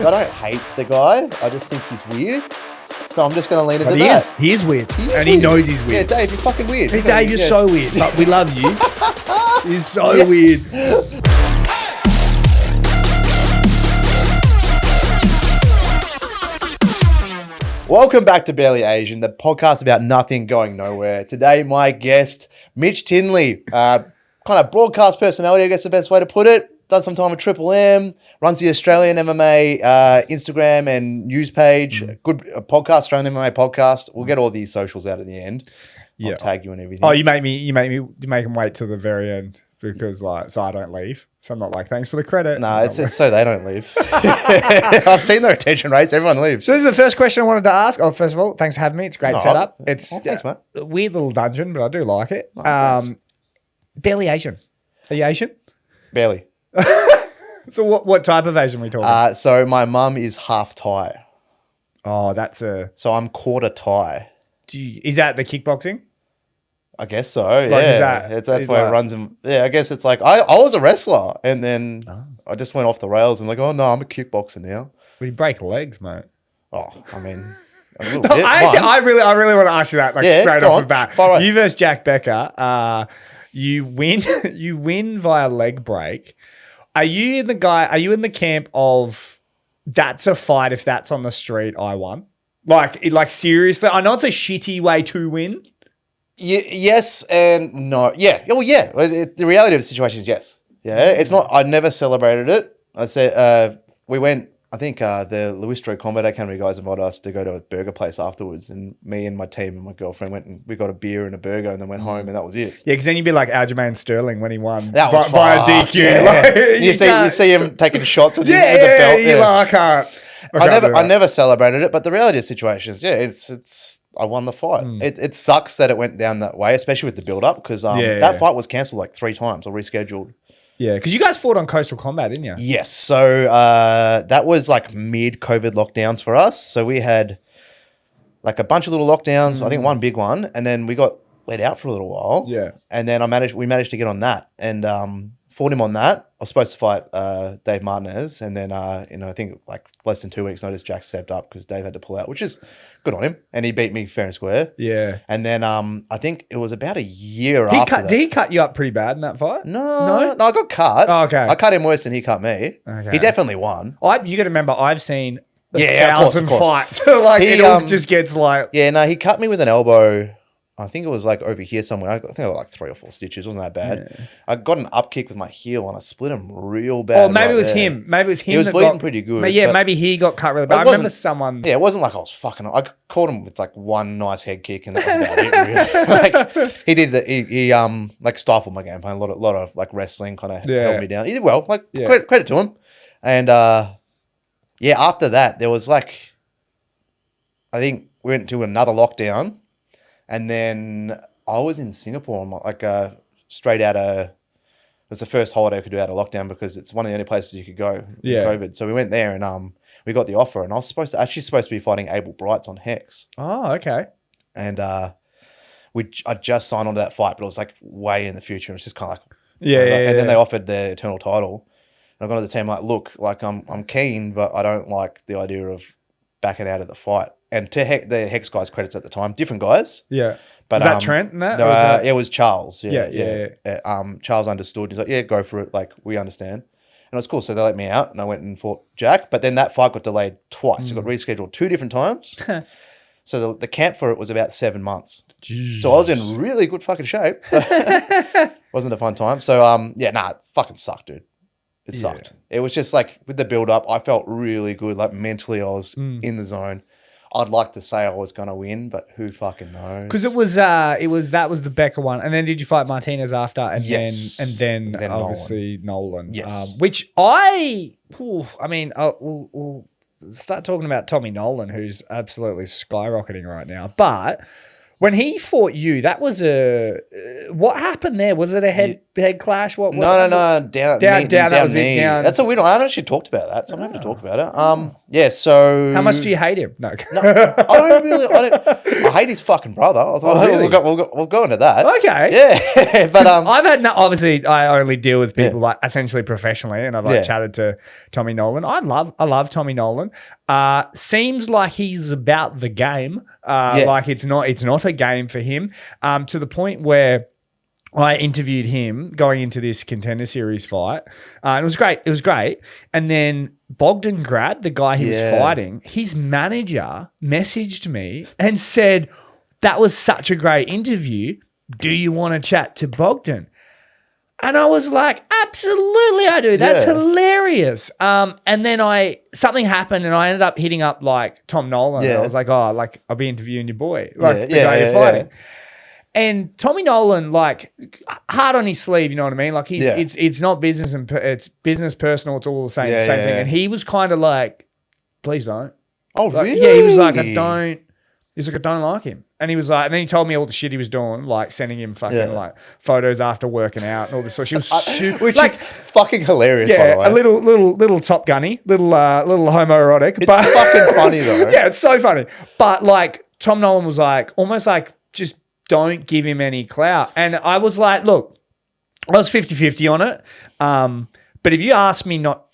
I don't hate the guy. I just think he's weird. So I'm just going to lean into that. He is weird. He He knows he's weird. Yeah, Dave, you're fucking weird. Hey, Dave, you're so weird. But we love you. He's so weird. Welcome back to Barely Asian, the podcast about nothing going nowhere. Today, my guest, Mitch Tinley, kind of broadcast personality, I guess the best way to put it. Done some time with Triple M, runs the Australian MMA Instagram and news page. Good podcast, Australian MMA podcast. We'll get all these socials out at the end. I'll tag you and everything. Oh, you make him wait till the very end because so I don't leave. So I'm not like, thanks for the credit. No, it's so they don't leave. I've seen their retention rates. Everyone leaves. So this is the first question I wanted to ask. Oh, first of all, thanks for having me. It's a great setup. It's thanks, mate. A weird little dungeon, but I do like it. Barely Asian. Are you Asian? Barely. So what type of Asian are we talking? So my mum is half Thai. Oh, that's a... So I'm quarter Thai. Is that the kickboxing? I guess so, yeah. That's why it runs in... Yeah, I guess it's like... I was a wrestler and then I just went off the rails and like, oh no, I'm a kickboxer now. Well, you break legs, mate. Oh, I mean... A little No, bit. I really want to ask you that straight off the bat. You versus Jack Becker, you win via leg break. Are you in the camp of that's a fight if that's on the street, I won? Like seriously? I know it's a shitty way to win. Yes and no. Yeah. Oh, yeah. The reality of the situation is yes. Yeah. It's not. I never celebrated it. I said we went. I think the Lewis Street Combat Academy guys invited us to go to a burger place afterwards, and me and my team and my girlfriend went and we got a beer and a burger, and then went home, and that was it. Yeah, because then you'd be like Aljamain Sterling when he won. That was via DQ. Yeah. You see him taking shots with the belt. You're like, I never celebrated it, but the reality of the situation is, it's. I won the fight. It sucks that it went down that way, especially with the build up, because that fight was cancelled like 3 times or rescheduled. Yeah, because you guys fought on Coastal Combat, didn't you? Yes. So that was like mid-COVID lockdowns for us. So we had like a bunch of little lockdowns, I think one big one, and then we got let out for a little while. Yeah. And then we managed to get on that and fought him on that. I was supposed to fight Dave Martinez, and then I think like less than 2 weeks notice Jack stepped up because Dave had to pull out, which is good on him, and he beat me fair and square. Yeah. And then I think it was about a year after that. Did he cut you up pretty bad in that fight? No, I got cut. Oh, okay. I cut him worse than he cut me. Okay. He definitely won. You got to remember, I've seen of 1,000 course. fights. It all just gets like... Yeah, no, he cut me with an elbow. I think it was like over here somewhere. I think I got like 3 or 4 stitches. It wasn't that bad. Yeah. I got an up kick with my heel and I split him real bad. Oh, maybe it was him. Maybe it was him. He was bleeding pretty good. Maybe he got cut really bad. I remember someone... Yeah, it wasn't like I was fucking... I caught him with like one nice head kick and that was about it. Really. Like, he did that. He like stifled my game plan. A lot of like wrestling kind of held me down. He did well. Like credit to him. And after that, there was like... I think we went to another lockdown. And then I was in Singapore, like straight out of, it was the first holiday I could do out of lockdown because it's one of the only places you could go with COVID. So we went there and we got the offer and I was supposed to be fighting Abel Brights on Hex. Oh, okay. And I just signed on to that fight, but it was like way in the future. It was just kind of like, and then they offered the Eternal title. And I got to the team like, look, like I'm keen, but I don't like the idea of backing out of the fight. And to the Hex guys' credits at the time, different guys. Yeah. But, was that Trent and that? It was Charles. Yeah. Charles understood. He's like, yeah, go for it. Like, we understand. And it was cool. So they let me out and I went and fought Jack. But then that fight got delayed twice. It got rescheduled 2 different times. So the camp for it was about 7 months. Jeez. So I was in really good fucking shape. Wasn't a fun time. So, it fucking sucked, dude. It sucked. It was just like with the build up, I felt really good. Like mentally, I was in the zone. I'd like to say I was going to win, but who fucking knows? Because that was the Becker one, and then did you fight Martinez after, and then obviously Nolan. Yes. We'll start talking about Tommy Nolan, who's absolutely skyrocketing right now. But When he fought you, that was what happened there? Was it a head clash? What? No. Down. That was knee. It. Down. That's a weird one. I haven't actually talked about that, so I'm happy to talk about it. Yeah. So how much do you hate him? No, I hate his fucking brother. Really? We'll go into that. Okay. Yeah, but I've had obviously I only deal with people like essentially professionally, and I've chatted to Tommy Nolan. I love Tommy Nolan. Seems like he's about the game. Like it's not a game for him. To the point where I interviewed him going into this Contender Series fight. And it was great. And then Bogdan Grad, the guy he was fighting, his manager messaged me and said, that was such a great interview. Do you want to chat to Bogdan? And I was like, absolutely I do. That's hilarious. And then something happened and I ended up hitting up like Tom Nolan. Yeah. And I was like, I'll be interviewing your boy. Like the guy you're fighting. Yeah. And Tommy Nolan, like, hard on his sleeve, you know what I mean? Like, it's not business and it's business, personal. It's all the same thing. And he was kind of like, please don't. Oh, like, really? Yeah, he was like, I don't like him. And he was like, and then he told me all the shit he was doing, like sending him fucking like photos after working out and all this. So she was super, which is fucking hilarious. Yeah, by the way. a little Top Gunny, little homoerotic. It's fucking funny though. Yeah, it's so funny. But like Tom Nolan was like, almost like just don't give him any clout. And I was like, look, I was 50-50 on it. But if you ask me not,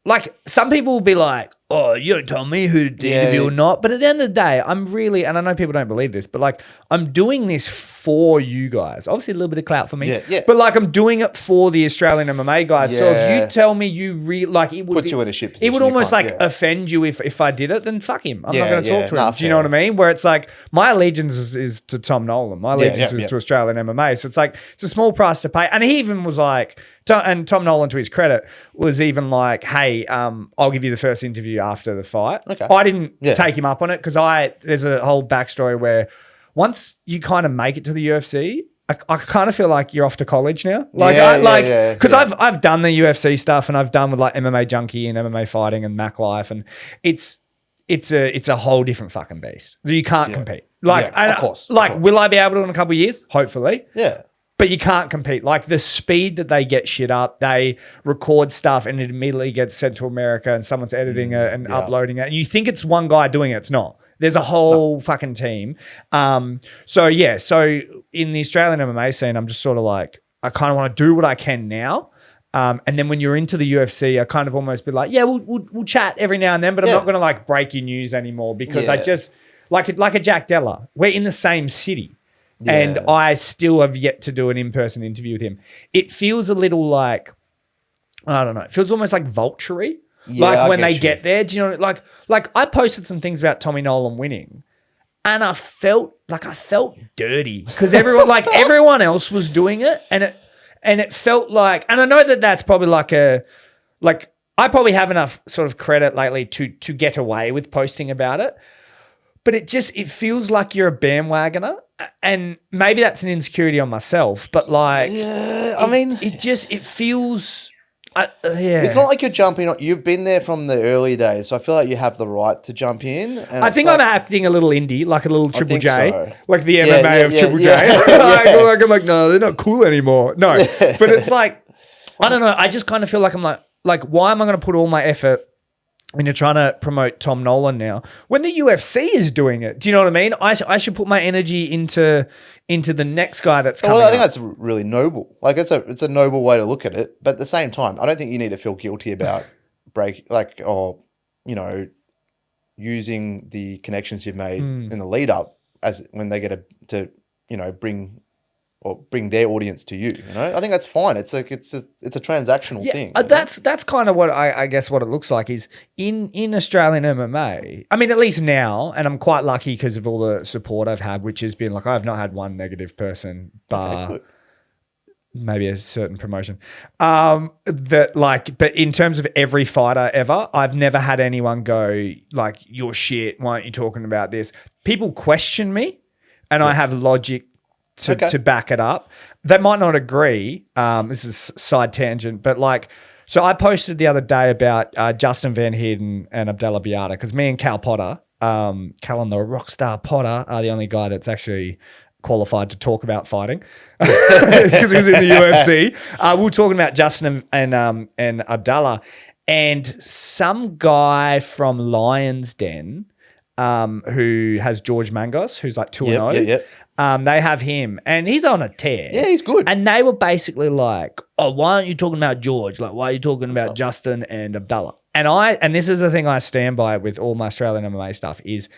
like some people will be like, oh, you don't tell me who to interview or not. But at the end of the day, I'm really, and I know people don't believe this, but like I'm doing this for you guys. Obviously a little bit of clout for me. Yeah. But like I'm doing it for the Australian MMA guys. Yeah. So if you tell me you like it would put you in a shit position. It would almost like offend you if I did it, then fuck him. I'm not going to talk to him. Do you know what I mean? Where it's like my allegiance is to Tom Nolan. My allegiance is to Australian MMA. So it's like it's a small price to pay. And he even was like, and Tom Nolan, to his credit, was even like, hey, I'll give you the first interview after the fight. Okay. I didn't take him up on it because there's a whole backstory where once you kind of make it to the UFC, I kind of feel like you're off to college now. Because I've done the UFC stuff and I've done with like MMA Junkie and MMA Fighting and Mac Life, and it's a whole different fucking beast. You can't compete. Like, of course. Will I be able to in a couple of years? Hopefully. Yeah. But you can't compete. Like the speed that they get shit up, they record stuff and it immediately gets sent to America and someone's editing it and uploading it. And you think it's one guy doing it. It's not. There's a whole fucking team. So in the Australian MMA scene, I'm just sort of like, I kind of want to do what I can now. And then when you're into the UFC, I kind of almost be like, yeah, we'll chat every now and then, but I'm not going to like break your news anymore because I just, like a Jack Della, we're in the same city. Yeah. And I still have yet to do an in-person interview with him. It feels a little like, I don't know, it feels almost like vulture-y. Yeah, like when they get there, do you know, like I posted some things about Tommy Nolan winning and I felt dirty because everyone else was doing it and it felt like, and I know that that's probably I probably have enough sort of credit lately to get away with posting about it. But it feels like you're a bandwagoner, and maybe that's an insecurity on myself. But like, it feels, It's not like you're jumping on. You've been there from the early days, so I feel like you have the right to jump in. And I think I'm acting a little indie, like a little Triple J, like the MMA of Triple J. I'm like, no, they're not cool anymore. No, but it's like, I don't know. I just kind of feel like I'm like, why am I going to put all my effort into trying to promote Tom Nolan now when the UFC is doing it? Do you know what I mean? I should put my energy into the next guy that's coming. Well, I think that's really noble. Like it's a noble way to look at it. But at the same time, I don't think you need to feel guilty about using the connections you've made in the lead up as when they get to bring their audience to you. You know, I think that's fine. It's like it's a transactional thing. That's kind of what I guess what it looks like is in Australian MMA. I mean, at least now, and I'm quite lucky because of all the support I've had, which has been like I've not had one negative person, bar maybe a certain promotion. But in terms of every fighter ever, I've never had anyone go like, "You're shit. Why aren't you talking about this?" People question me, and I have logic to back it up. They might not agree. This is a side tangent, but so I posted the other day about Justin Van Heerden and Abdallah Biata because me and Cal Potter Callum the Rockstar Potter, the only guy that's actually qualified to talk about fighting because he was in the UFC. We were talking about Justin and Abdallah, and some guy from Lion's Den who has George Mangos, who's like 2-0. They have him, and he's on a tear. Yeah, he's good. And they were basically like, "Oh, why aren't you talking about George? Like, why are you talking about Justin and Abdallah?" And this is the thing I stand by with all my Australian MMA stuff is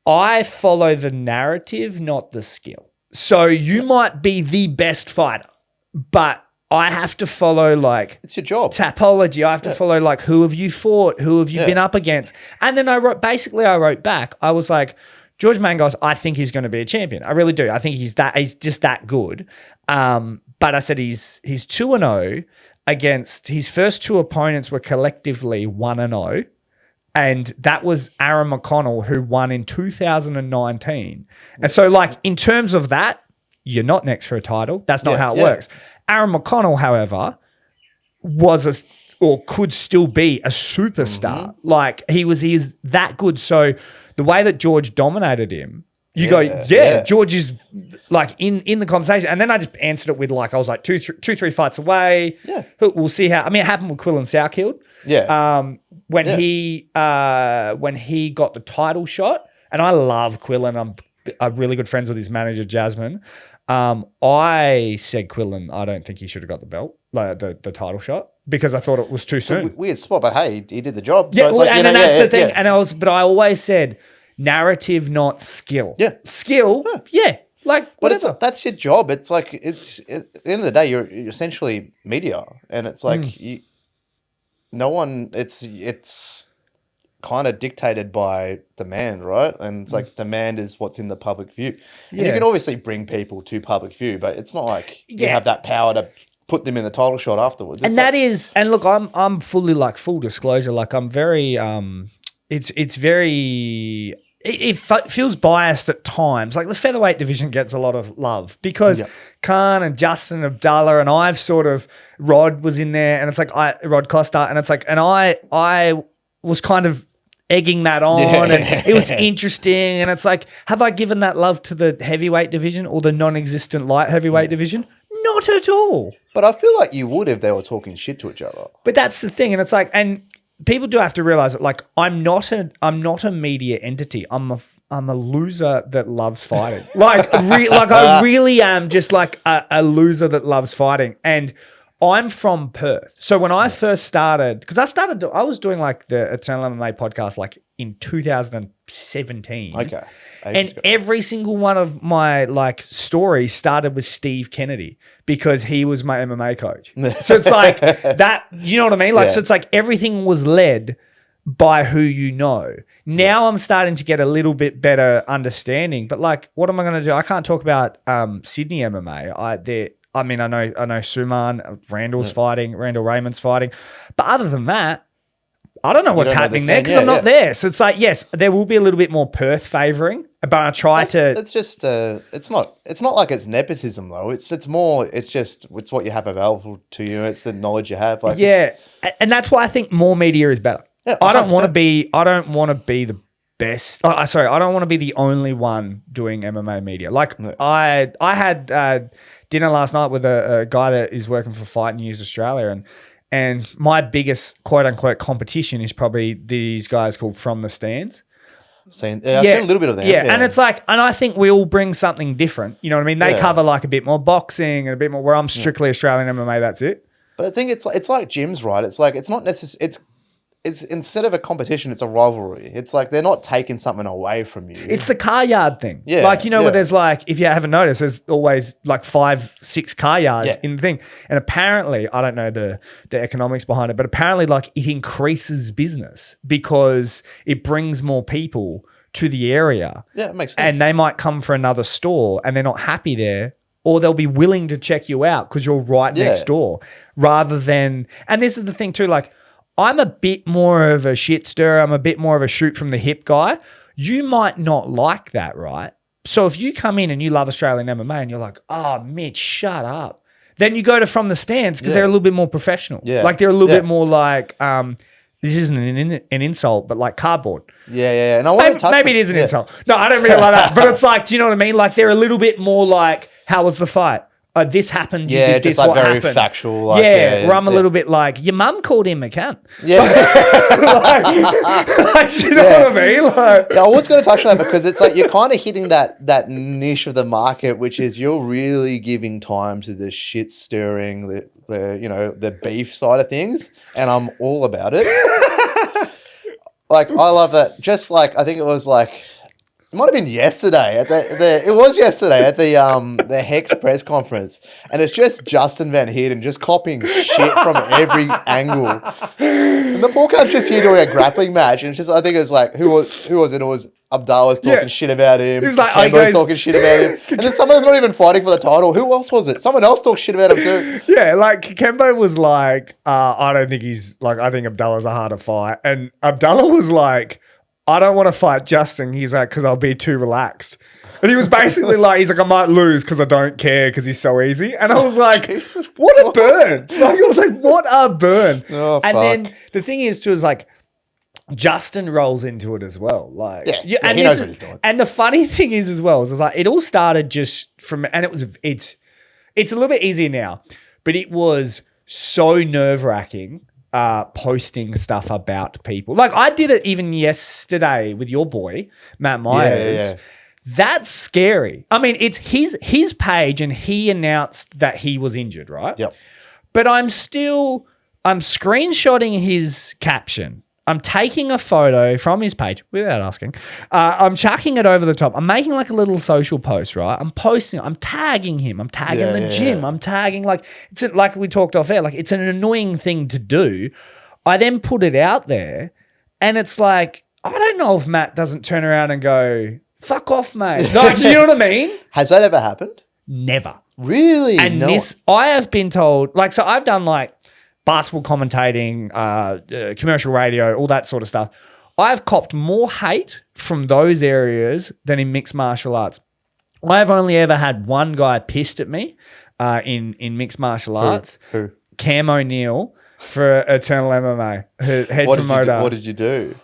I follow the narrative, not the skill. So you might be the best fighter, but I have to follow like it's your job. Topology. I have to follow like who have you fought? Who have you been up against? And then I wrote back. I was like, George Mangos, I think he's going to be a champion. I really do. I think he's just that good. But I said he's 2-0 against his first two opponents were collectively 1-0. And that was Aaron McConnell, who won in 2019. And so, like, in terms of that, you're not next for a title. That's not how it works. Aaron McConnell, however, could still be a superstar. Mm-hmm. Like, he is that good. So the way that George dominated him, George is like in the conversation. And then I just answered it with like, I was like 2-3 fights away. Yeah. We'll see how, I mean, it happened with Quillan Sourkild. Yeah. When he got the title shot, and I love Quillan. I'm really good friends with his manager, Jasmine. I said Quillan, I don't think he should have got the belt, like the title shot, because I thought it was too soon. Weird spot, but hey, he did the job. Yeah, so it's that's the thing. And I always said narrative, not skill. Yeah, skill. Yeah, like whatever. But that's your job. It's like at the end of the day, you're essentially media, and it's like it's kind of dictated by demand, right? And it's like demand is what's in the public view. And you can obviously bring people to public view, but it's not like you have that power to put them in the title shot afterwards. And and look, I'm fully like full disclosure, like I'm very it's very it feels biased at times. Like the featherweight division gets a lot of love because Khan and Justin Abdallah and Rod was in there, and it's like Rod Costa, and it's like, and I was kind of egging that on, and it was interesting, and it's like, have I given that love to the heavyweight division or the non-existent light heavyweight division? Not at all. But I feel like you would if they were talking shit to each other. But that's the thing, and it's like, and people do have to realize that, like, I'm not a media entity. I'm a loser that loves fighting. I really am just like a loser that loves fighting. And I'm from Perth. So when I first started, because I was doing like the Eternal MMA podcast like in 2017. Okay. And every single one of my like stories started with Steve Kennedy because he was my MMA coach. So it's like that, you know what I mean? Like, so it's like everything was led by who you know. Now I'm starting to get a little bit better understanding, but like, what am I going to do? I can't talk about Sydney MMA. I know Suman, Randall's fighting, Randall Raymond's fighting. But other than that, I don't know what's happening there because I'm not there. So it's like, yes, there will be a little bit more Perth favouring, but I try to. It's just, it's not like it's nepotism though. It's what you have available to you. It's the knowledge you have. Like, and that's why I think more media is better. Yeah, I don't want to be the best. I don't want to be the only one doing MMA media. Like I had dinner last night with a guy that is working for Fight News Australia, and my biggest quote unquote competition is probably these guys called From the Stands. I've seen a little bit of that. Yeah, and it's like, and I think we all bring something different. You know what I mean? They cover like a bit more boxing and a bit more. Where I'm strictly Australian MMA. That's it. But I think it's like gyms, right? It's like it's not necessarily. It's instead of a competition, it's a rivalry. It's like they're not taking something away from you. It's the car yard thing. Yeah. Like, where there's like, if you haven't noticed, there's always like 5-6 car yards in the thing. And apparently, I don't know the economics behind it, but apparently like it increases business because it brings more people to the area. Yeah, it makes sense. And they might come for another store and they're not happy there, or they'll be willing to check you out because you're right next door rather than, and this is the thing too, like, I'm a bit more of a shit stirrer. I'm a bit more of a shoot from the hip guy. You might not like that, right? So if you come in and you love Australian MMA and you're like, oh, Mitch, shut up. Then you go to From the Stands because they're a little bit more professional. Yeah. Like they're a little bit more like, this isn't an insult, but like cardboard. Yeah. And I want to touch maybe it is an insult. No, I don't really like that. But it's like, do you know what I mean? Like they're a little bit more like, how was the fight? This happened. You did just this, like what very happened? factual. Like, where I'm a little bit like, your mum called him a cunt. Yeah. do you know what I mean? Like, I was going to touch on that because it's like you're kind of hitting that niche of the market, which is you're really giving time to the shit stirring, the beef side of things, and I'm all about it. Like I love that. Just like I think it was like. It might have been yesterday at the Hex press conference, and it's just Justin Van Heerden just copying shit from every angle. And the poor guy's just here doing a grappling match, and it's just I think it's like who was it? It was Abdallah's talking shit about him. He was like, Kembo's talking shit about him, and then someone's not even fighting for the title. Who else was it? Someone else talked shit about him too. Yeah, like Kembo was like, I don't think he's like. I think Abdallah's a harder fight, and Abdallah was like. I don't want to fight Justin. He's like, because I'll be too relaxed. And he was basically like, he's like, I might lose because I don't care because he's so easy. And I was like, what a burn. Like, I was like, what a burn. Oh, and then the thing is too, is like, Justin rolls into it as well. Like, he knows what he's doing. And the funny thing is as well, is like, it all started just from, and it's a little bit easier now, but it was so nerve-wracking. Posting stuff about people. Like I did it even yesterday with your boy, Matt Myers. Yeah. That's scary. I mean, it's his page and he announced that he was injured, right? Yep. But I'm screenshotting his caption. I'm taking a photo from his page without asking. I'm chucking it over the top. I'm making like a little social post, right? I'm posting. I'm tagging him. I'm tagging the gym. I'm tagging it's like we talked off air. Like it's an annoying thing to do. I then put it out there, and it's like I don't know if Matt doesn't turn around and go, "Fuck off, mate." Like, do you know what I mean? Has that ever happened? Never. Really? And I have been told. Like, so I've done like. Basketball commentating, commercial radio, all that sort of stuff. I've copped more hate from those areas than in mixed martial arts. I've only ever had one guy pissed at me in mixed martial arts. Who? Cam O'Neill for Eternal MMA, head promoter. What did you do?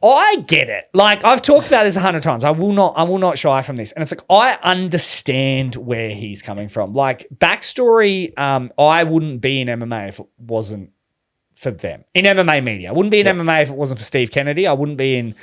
I get it. Like I've talked about this 100 times. I will not shy from this. And it's like I understand where he's coming from. Like backstory, I wouldn't be in MMA if it wasn't for them. In MMA media. I wouldn't be in MMA if it wasn't for Steve Kennedy. I wouldn't be in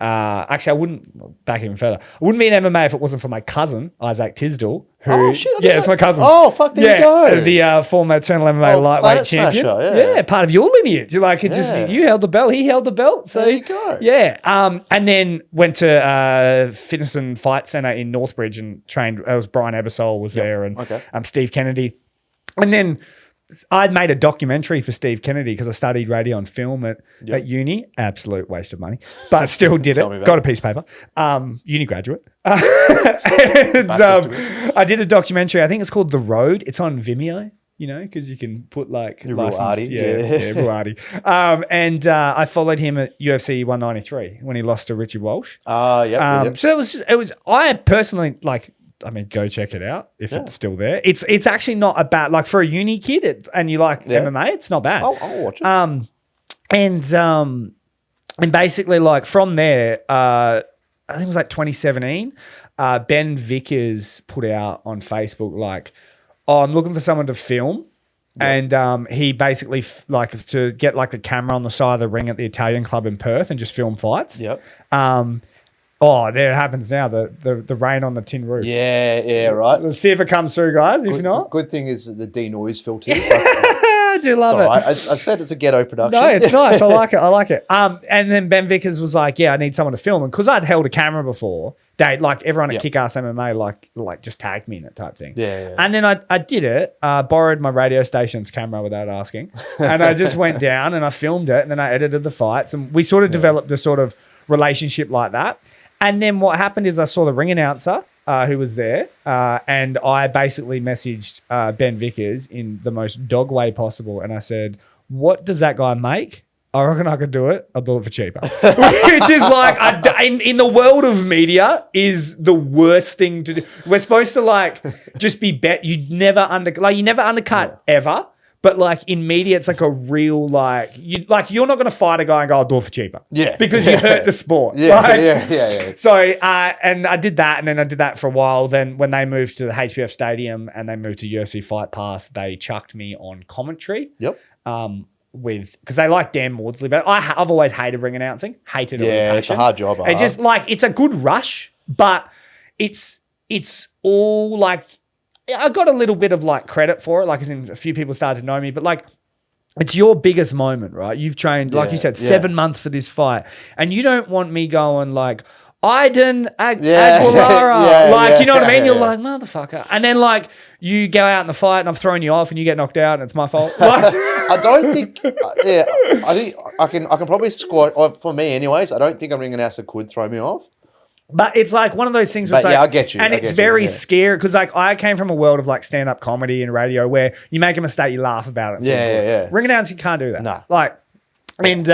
actually I wouldn't back even further. I wouldn't be in MMA if it wasn't for my cousin, Isaac Tisdall. Who, it's my cousin. Oh, fuck, there you go. The former Eternal MMA lightweight champion. Smasher, part of your lineage. Like it just you held the belt, he held the belt. So there you go. Yeah. And then went to Fitness and Fight Center in Northbridge and trained. It was Brian Ebersol was there and Steve Kennedy. And then I'd made a documentary for Steve Kennedy because I studied radio and film at uni. Absolute waste of money, but still did it. Got a piece of paper. Uni graduate. And, I did a documentary. I think it's called The Road. It's on Vimeo, because you can put like license. Ruardi. And I followed him at UFC 193 when he lost to Richard Walsh. So it was. I personally like. I mean, go check it out if it's still there. It's actually not a bad, like for a uni kid and you like MMA, it's not bad. I'll watch it. And basically like from there, I think it was like 2017, Ben Vickers put out on Facebook like, I'm looking for someone to film. Yep. And he basically to get like the camera on the side of the ring at the Italian club in Perth and just film fights. Yep. Oh, there it happens now. The rain on the tin roof. Yeah, right. Let's see if it comes through, guys. If not, good thing is the denoise filters. I do love it. I said it's a ghetto production. No, it's nice. I like it. And then Ben Vickers was like, "Yeah, I need someone to film." And because I'd held a camera before, they like everyone at Kick-Ass MMA like just tagged me in it type thing. Yeah. And then I did it. Borrowed my radio station's camera without asking, and I just went down and I filmed it, and then I edited the fights, and we sort of developed a sort of relationship like that. And then what happened is I saw the ring announcer who was there, and I basically messaged Ben Vickers in the most dog way possible, and I said, "What does that guy make? I reckon I could do it. I'll do it for cheaper." Which is like, in the world of media, is the worst thing to do. We're supposed to like just be bet. You never undercut ever. But like in media, it's like a real you're not going to fight a guy and go, I'll do it for cheaper. Yeah. Because you hurt the sport. Yeah, right? yeah. So, and I did that, and then I did that for a while. Then when they moved to the HBF Stadium and they moved to UFC Fight Pass, they chucked me on commentary. Yep. Because they like Dan Maudsley, but I've always hated ring announcing. Hated it. Yeah, it's a hard job. It's just like it's a good rush, but it's all like. I got a little bit of like credit for it, like as in a few people started to know me, but like it's your biggest moment, right? You've trained, like you said, 7 months for this fight, and you don't want me going like Aiden Aguilera, you know what I mean? You're like motherfucker, and then like you go out in the fight and I've thrown you off and you get knocked out and it's my fault. Like, I don't think, I think I can probably squat for me anyways. I don't think a ring announcer could throw me off. But it's like one of those things where it's like, I get you. And it's very scary because like I came from a world of like stand-up comedy and radio where you make a mistake, you laugh about it. Yeah. Ring announcer, you can't do that. No. And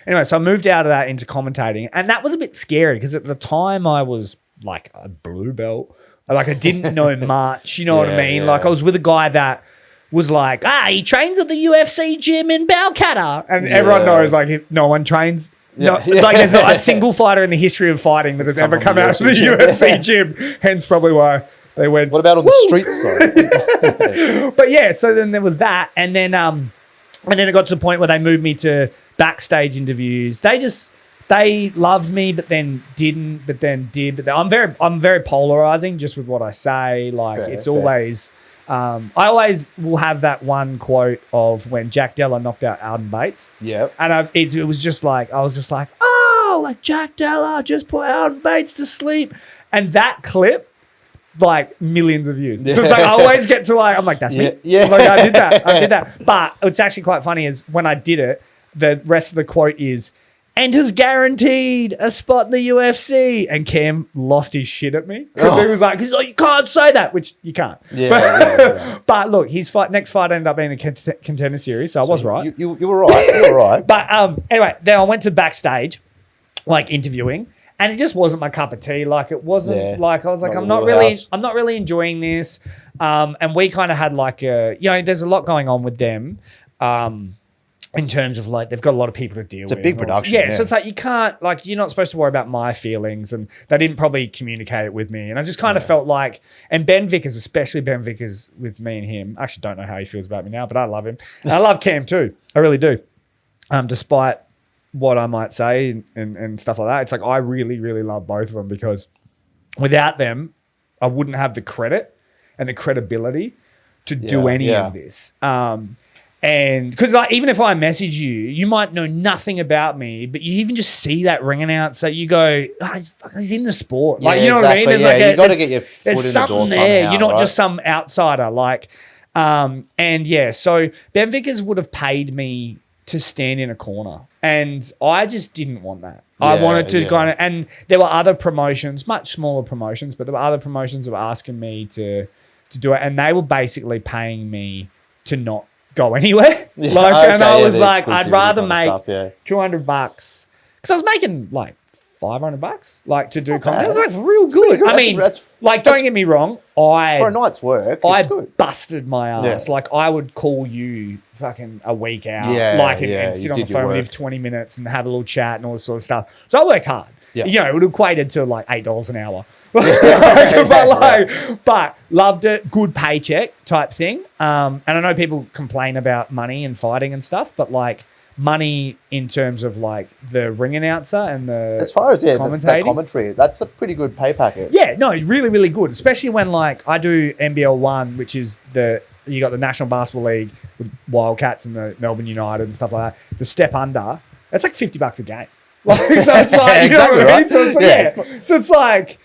anyway, so I moved out of that into commentating, and that was a bit scary because at the time I was like a blue belt. Like I didn't know much, you know what I mean? Like I was with a guy that was like, he trains at the UFC gym in Balcatta. And everyone knows like no one trains. Like there's not a single fighter in the history of fighting that has ever come out of the UFC gym. Hence probably why they went. What about on the streets though? But yeah, so then there was that, and then it got to the point where they moved me to backstage interviews. They loved me, but then didn't, but then did. But then I'm very polarizing just with what I say. Like it's always. I always will have that one quote of when Jack Della knocked out Alden Bates. Yep. And it was just like, I was just like, like Jack Della just put Alden Bates to sleep. And that clip, like millions of views. So it's like, I always get to like, I'm like, that's me. Yeah. Like I did that. But what's actually quite funny is when I did it, the rest of the quote is, enters guaranteed a spot in the UFC. And Cam lost his shit at me because he was like, you can't say that, which you can't. But look, his next fight ended up being the Contender Series, so I was right. You were right. You were right. But anyway, then I went to backstage, like interviewing, and it just wasn't my cup of tea. Like it wasn't like I was like, I'm not really enjoying this. And we kind of had like there's a lot going on with them. In terms of like, they've got a lot of people to deal with. It's a big production. Yeah, so it's like, you can't, like, you're not supposed to worry about my feelings, and they didn't probably communicate it with me. And I just kind of felt like, and Ben Vickers, especially Ben Vickers with me and him, I actually don't know how he feels about me now, but I love him. And I love Cam too. I really do. Despite what I might say and stuff like that. It's like, I really, really love both of them because without them, I wouldn't have the credit and the credibility to do any of this. And because like, even if I message you, you might know nothing about me, but you even just see that ring announcer, you go, he's in the sport. Like, you know what I mean? There's like you got to get your foot in the door there. somehow, You're not just some outsider. Like, so Ben Vickers would have paid me to stand in a corner, and I just didn't want that. I wanted to kind of, and there were other promotions, much smaller promotions, but there were other promotions that were asking me to do it, and they were basically paying me to not go anywhere. And I was like, I'd rather make $200 because I was making like $500 like to do content. It was like real good. I mean, don't get me wrong. For a night's work, I busted my ass. Yeah. Like I would call you fucking a week out, and sit on the phone with you for 20 minutes and have a little chat and all this sort of stuff. So I worked hard. Yeah. You know, it equated to like $8 an hour. But loved it, good paycheck type thing. And I know people complain about money and fighting and stuff, but like money in terms of like the ring announcer and the as far as that commentary, that's a pretty good pay packet. Yeah, no, really, really good. Especially when like I do NBL 1, which is you got the National Basketball League with Wildcats and the Melbourne United and stuff like that. The step under, it's like $50 a game. Like, so it's like, you know what I mean? So it's like, so it's like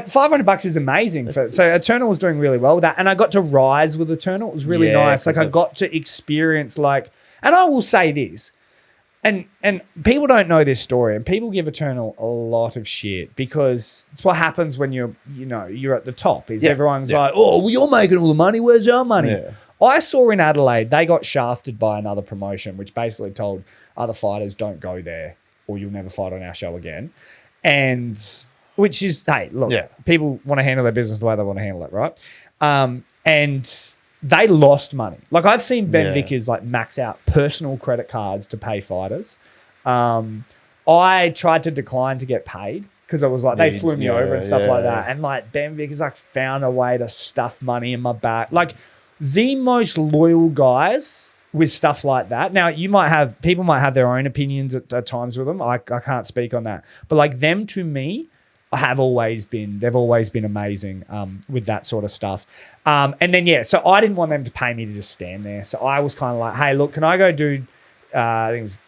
$500 is amazing. So Eternal was doing really well with that. And I got to rise with Eternal. It was really nice. Like I got to experience like, and I will say this, and people don't know this story, and people give Eternal a lot of shit because it's what happens when you're at the top. Everyone's like, oh, well, you're making all the money. Where's our money? Yeah. I saw in Adelaide, they got shafted by another promotion, which basically told other fighters, don't go there or you'll never fight on our show again. And which is, hey, look, people want to handle their business the way they want to handle it, right? And they lost money. Like I've seen Ben Vickers like max out personal credit cards to pay fighters. I tried to decline to get paid because it was like they flew me over and stuff like that. And like Ben Vickers like found a way to stuff money in my back. Like the most loyal guys with stuff like that. Now people might have their own opinions at times with them. I can't speak on that. But like them to me, they've always been amazing with that sort of stuff. And then, so I didn't want them to pay me to just stand there. So I was kind of like, hey, look, can I go do, I think it was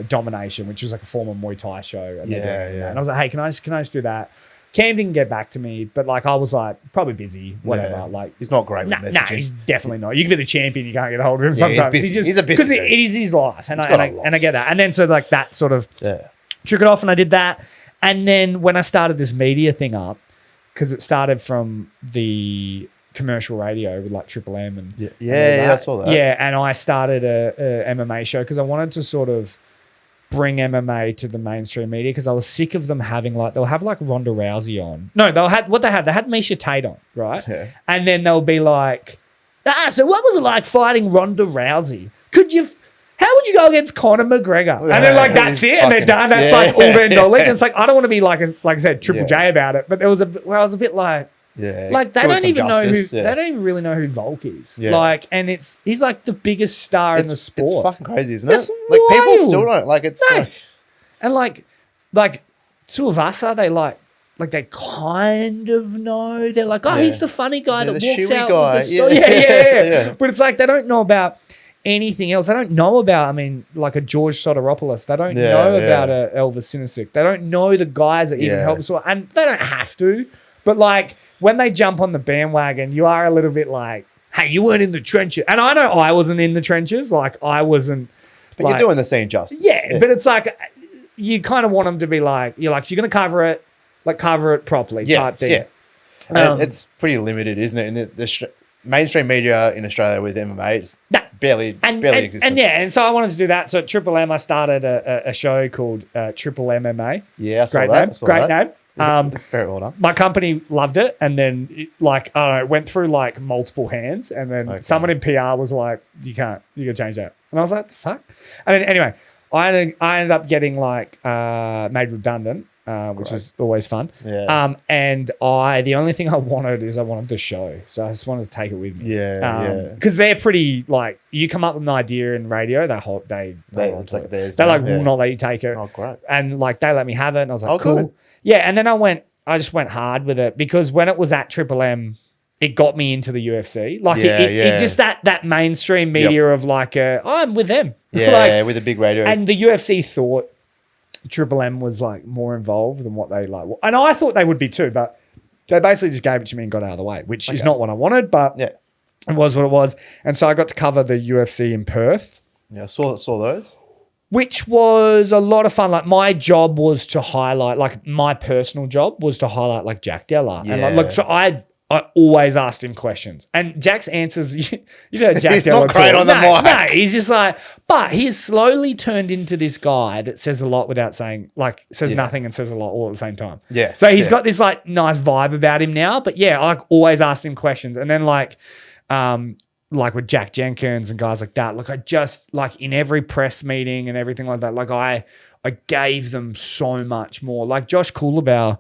Domination, which was like a former Muay Thai show. And I was like, hey, can I just do that? Cam didn't get back to me, but like I was like probably busy, whatever. Yeah. Like he's not great with messages. He's definitely not. You can be the champion, you can't get a hold of him sometimes. He's a busy because it is his life, and I get that. And then so like that sort of took it off, and I did that. And then when I started this media thing up, because it started from the commercial radio with like Triple M and I saw that. Yeah, and I started a MMA show because I wanted to sort of bring MMA to the mainstream media because I was sick of them having like, they'll have like Ronda Rousey on. No, they had Misha Tate on, right? Yeah. And then they'll be like, so what was it like fighting Ronda Rousey? How would you go against Conor McGregor? And then like, that's it. And they're done. That's like all their knowledge. And it's like, I don't want to be like I said, Triple J about it. But there was where I was a bit like, like they don't even know who they don't even really know who Volk is. Yeah. Like, and he's like the biggest star in the sport. It's fucking crazy, isn't it? Like people still don't like it's no. And like two of us are they like they kind of know. They're like, he's the funny guy that walks out with the yeah. But it's like they don't know about anything else. They don't know about, I mean, like a George Soteropoulos. They don't know about a Elvis Sinisic. They don't know the guys that even help us. And they don't have to. But like when they jump on the bandwagon, you are a little bit like, hey, you weren't in the trenches. And I know I wasn't in the trenches. Like I wasn't. But like, you're doing the scene justice. Yeah, but it's like you kind of want them to be like, you're like, if you're going to cover it properly type thing. Yeah. It's pretty limited, isn't it? In the mainstream media in Australia with MMA, it's barely exists. And so I wanted to do that. So at Triple M, I started a show called Triple MMA. Yeah, I saw that. Great name. Very well done. My company loved it, and then it went through like multiple hands, and then someone in PR was like, "You gotta change that," and I was like, "The fuck?" And then anyway, I ended up getting like made redundant, which is always fun. Yeah. And the only thing I wanted the show, so I just wanted to take it with me. Yeah. Because they're pretty like, you come up with an idea in radio, they it's like theirs. They will not let you take it. Oh, great. And like they let me have it, and I was like, cool. Good. Yeah, and then I just went hard with it because when it was at Triple M, it got me into the UFC. Like it just that mainstream media of like, I'm with them. Yeah, with a big radio. And the UFC thought Triple M was like more involved than what they like. And I thought they would be too, but they basically just gave it to me and got out of the way, which is not what I wanted, but it was what it was. And so I got to cover the UFC in Perth. Yeah, I saw those. Which was a lot of fun. Like my job was to highlight, like my personal job was to highlight like Jack Della. Yeah. And like, so I always asked him questions. And Jack's answers, you know, Jack he's Della not great on the mic. No, he's just like, but he's slowly turned into this guy that says a lot without saying, like says nothing and says a lot all at the same time. Yeah. So he's got this like nice vibe about him now. But yeah, I like always asked him questions. And then like with Jack Jenkins and guys like that, like I just like in every press meeting and everything like that, like I gave them so much more. Like Josh Coolabauer,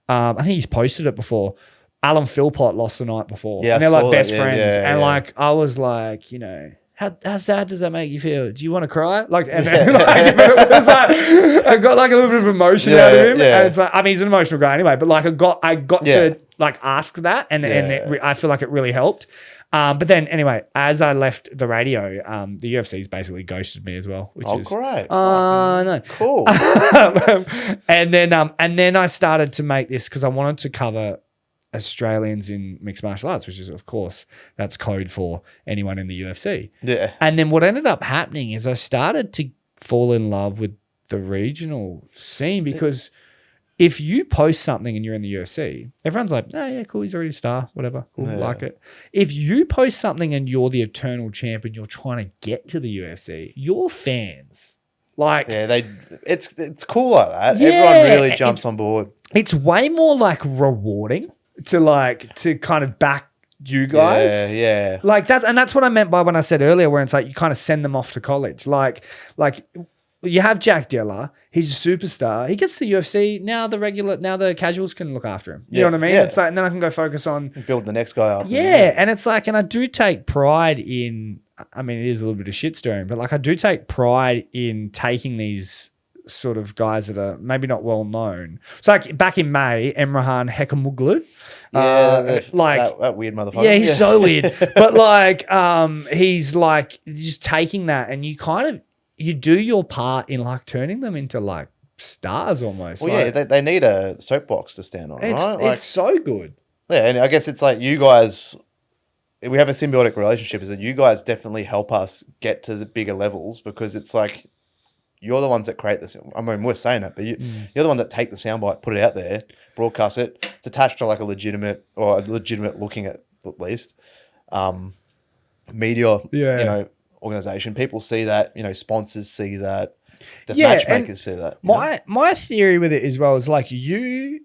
I think he's posted it before. Alan Philpott lost the night before. Yeah, and they're like best friends. And like I was like, you know, how sad does that make you feel? Do you want to cry? Like, and then, like, but it was like I got like a little bit of emotion out of him. And it's like, I mean, he's an emotional guy anyway, but like I got to like ask that, and I feel like it really helped. But then anyway, as I left the radio, the UFC's basically ghosted me as well, which is great. No, cool. and then I started to make this because I wanted to cover Australians in mixed martial arts, which is of course that's code for anyone in the UFC. Yeah. And then what ended up happening is I started to fall in love with the regional scene because if you post something and you're in the UFC, everyone's like, oh, yeah, cool, he's already a star, whatever, cool, like it. If you post something and you're the eternal champ and you're trying to get to the UFC, your fans, like... Yeah, it's cool like that. Yeah, everyone really jumps on board. It's way more, like, rewarding to kind of back you guys. Yeah. Like that's what I meant by when I said earlier, where it's like you kind of send them off to college. Like you have Jack Dilla, he's a superstar. He gets to the UFC, now the casuals can look after him. You know what I mean? Yeah. It's like, and then I can go focus on build the next guy up. Yeah. And it's like, and I do take pride in, I mean, it is a little bit of shit stirring, but like I do take pride in taking these sort of guys that are maybe not well known. So like back in May, Emrahan Hekamuglu. That weird motherfucker. Yeah, he's so weird. But like, he's like just taking that, and you do your part in like turning them into like stars almost. Well, like, yeah, they need a soapbox to stand on, right? It's so good. Yeah, and I guess it's like you guys, we have a symbiotic relationship, is that you guys definitely help us get to the bigger levels, because it's like you're the ones that create this. I mean, we're saying it, but you're the one that take the soundbite, put it out there, broadcast it. It's attached to like a legitimate looking at least media, organization. People see that, sponsors see that, the matchmakers see that. My theory with it as well is like you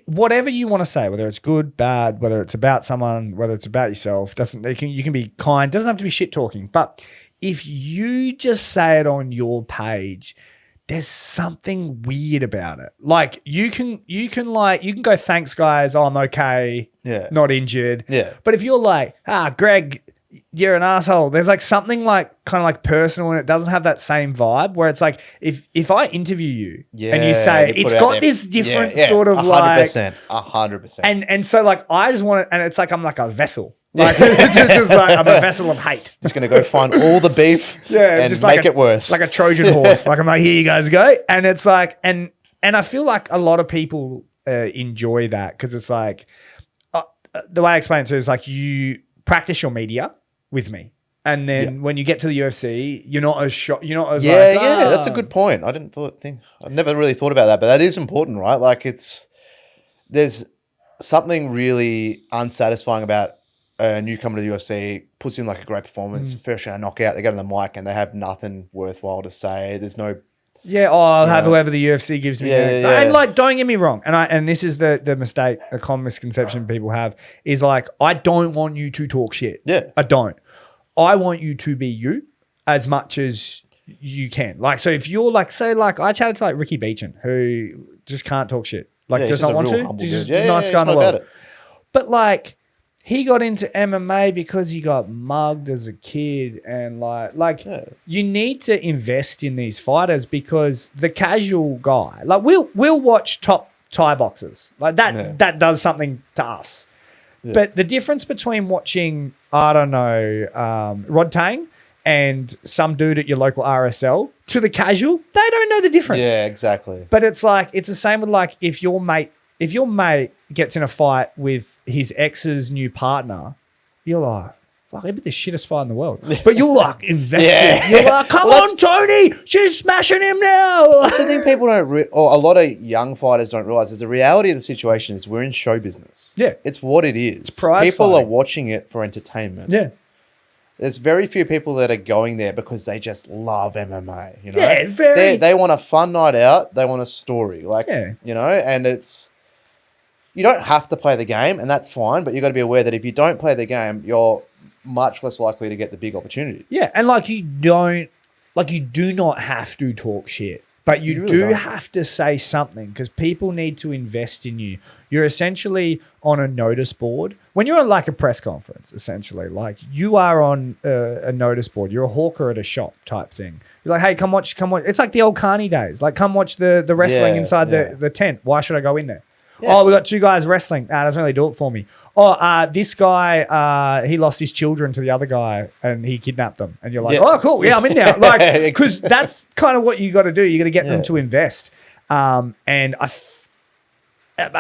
whatever you want to say, whether it's good, bad, whether it's about someone, whether it's about yourself, you can be kind, doesn't have to be shit talking, but if you just say it on your page, there's something weird about it. Like you can go, thanks guys, I'm okay, not injured. Yeah. But if you're like, Greg, you're an asshole, there's like something like kind of like personal, and it doesn't have that same vibe, where it's like if I interview you and you say it's got this different sort of 100%, like 100%. And so like I just want it, and it's like I'm like a vessel. Like it's just like I'm a vessel of hate. Just gonna go find all the beef, and just make it worse, like a Trojan horse. Like I'm like, here you guys go, and it's like, and I feel like a lot of people enjoy that, because it's like the way I explain it to you is like you practice your media with me, and then when you get to the UFC, you're not as shocked. You're not as that's a good point. I've never really thought about that, but that is important, right? Like there's something really unsatisfying about a newcomer to the UFC, puts in like a great performance, first round knockout, they get on the mic and they have nothing worthwhile to say. There's no... I'll have whoever the UFC gives me next. And like, don't get me wrong. And this is the mistake, the common misconception people have, is like, I don't want you to talk shit. Yeah. I don't. I want you to be you as much as you can. Like, so if you're like, say like, I chatted to like Ricky Beechan, who just can't talk shit. Like, does not want to. He's just a nice guy in the world. But like, he got into MMA because he got mugged as a kid, and you need to invest in these fighters, because the casual guy, like we'll watch top Thai boxers, like that does something to us. Yeah. But the difference between watching, I don't know, Rod Tang and some dude at your local RSL to the casual, they don't know the difference. Yeah, exactly. But it's like, it's the same with like if your mate gets in a fight with his ex's new partner, you're like, fuck, he'd be the shittest fight in the world. But you're like invested. You're like, come on, Tony, she's smashing him now. That's the thing people don't, or a lot of young fighters don't realize, is the reality of the situation is we're in show business. Yeah. It's what it is. It's prize People fighting. are watching it for entertainment. Yeah. There's very few people that are going there because they just love MMA. Yeah, very. They want a fun night out. They want a story. And it's... You don't have to play the game, and that's fine, but you've got to be aware that if you don't play the game, you're much less likely to get the big opportunities. Yeah, and you do not have to talk shit, but you really do have to say something, because people need to invest in you. You're essentially on a notice board. When you're on like a press conference, essentially, like you are on a notice board. You're a hawker at a shop type thing. You're like, hey, come watch. It's like the old Carney days. Like, come watch the wrestling inside the tent. Why should I go in there? Yeah. Oh, we got two guys wrestling. Doesn't really do it for me. Oh, this guy, he lost his children to the other guy and he kidnapped them. And you're like, oh, cool. Yeah, I'm in now. Like, because that's kind of what you got to do. You got to get them to invest. And I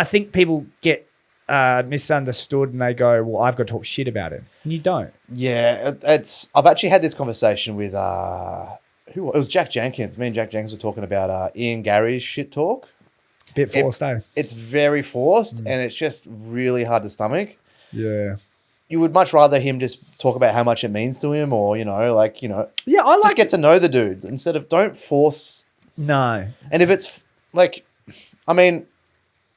think people get misunderstood and they go, well, I've got to talk shit about him. And you don't. Yeah, I've actually had this conversation with, it was Jack Jenkins. Me and Jack Jenkins were talking about Ian Gary's shit talk. Bit forced, It's very forced, and it's just really hard to stomach. Yeah. You would much rather him just talk about how much it means to him, or, Yeah, I like... Just get to know the dude, instead of don't force... No. And if it's, like... I mean,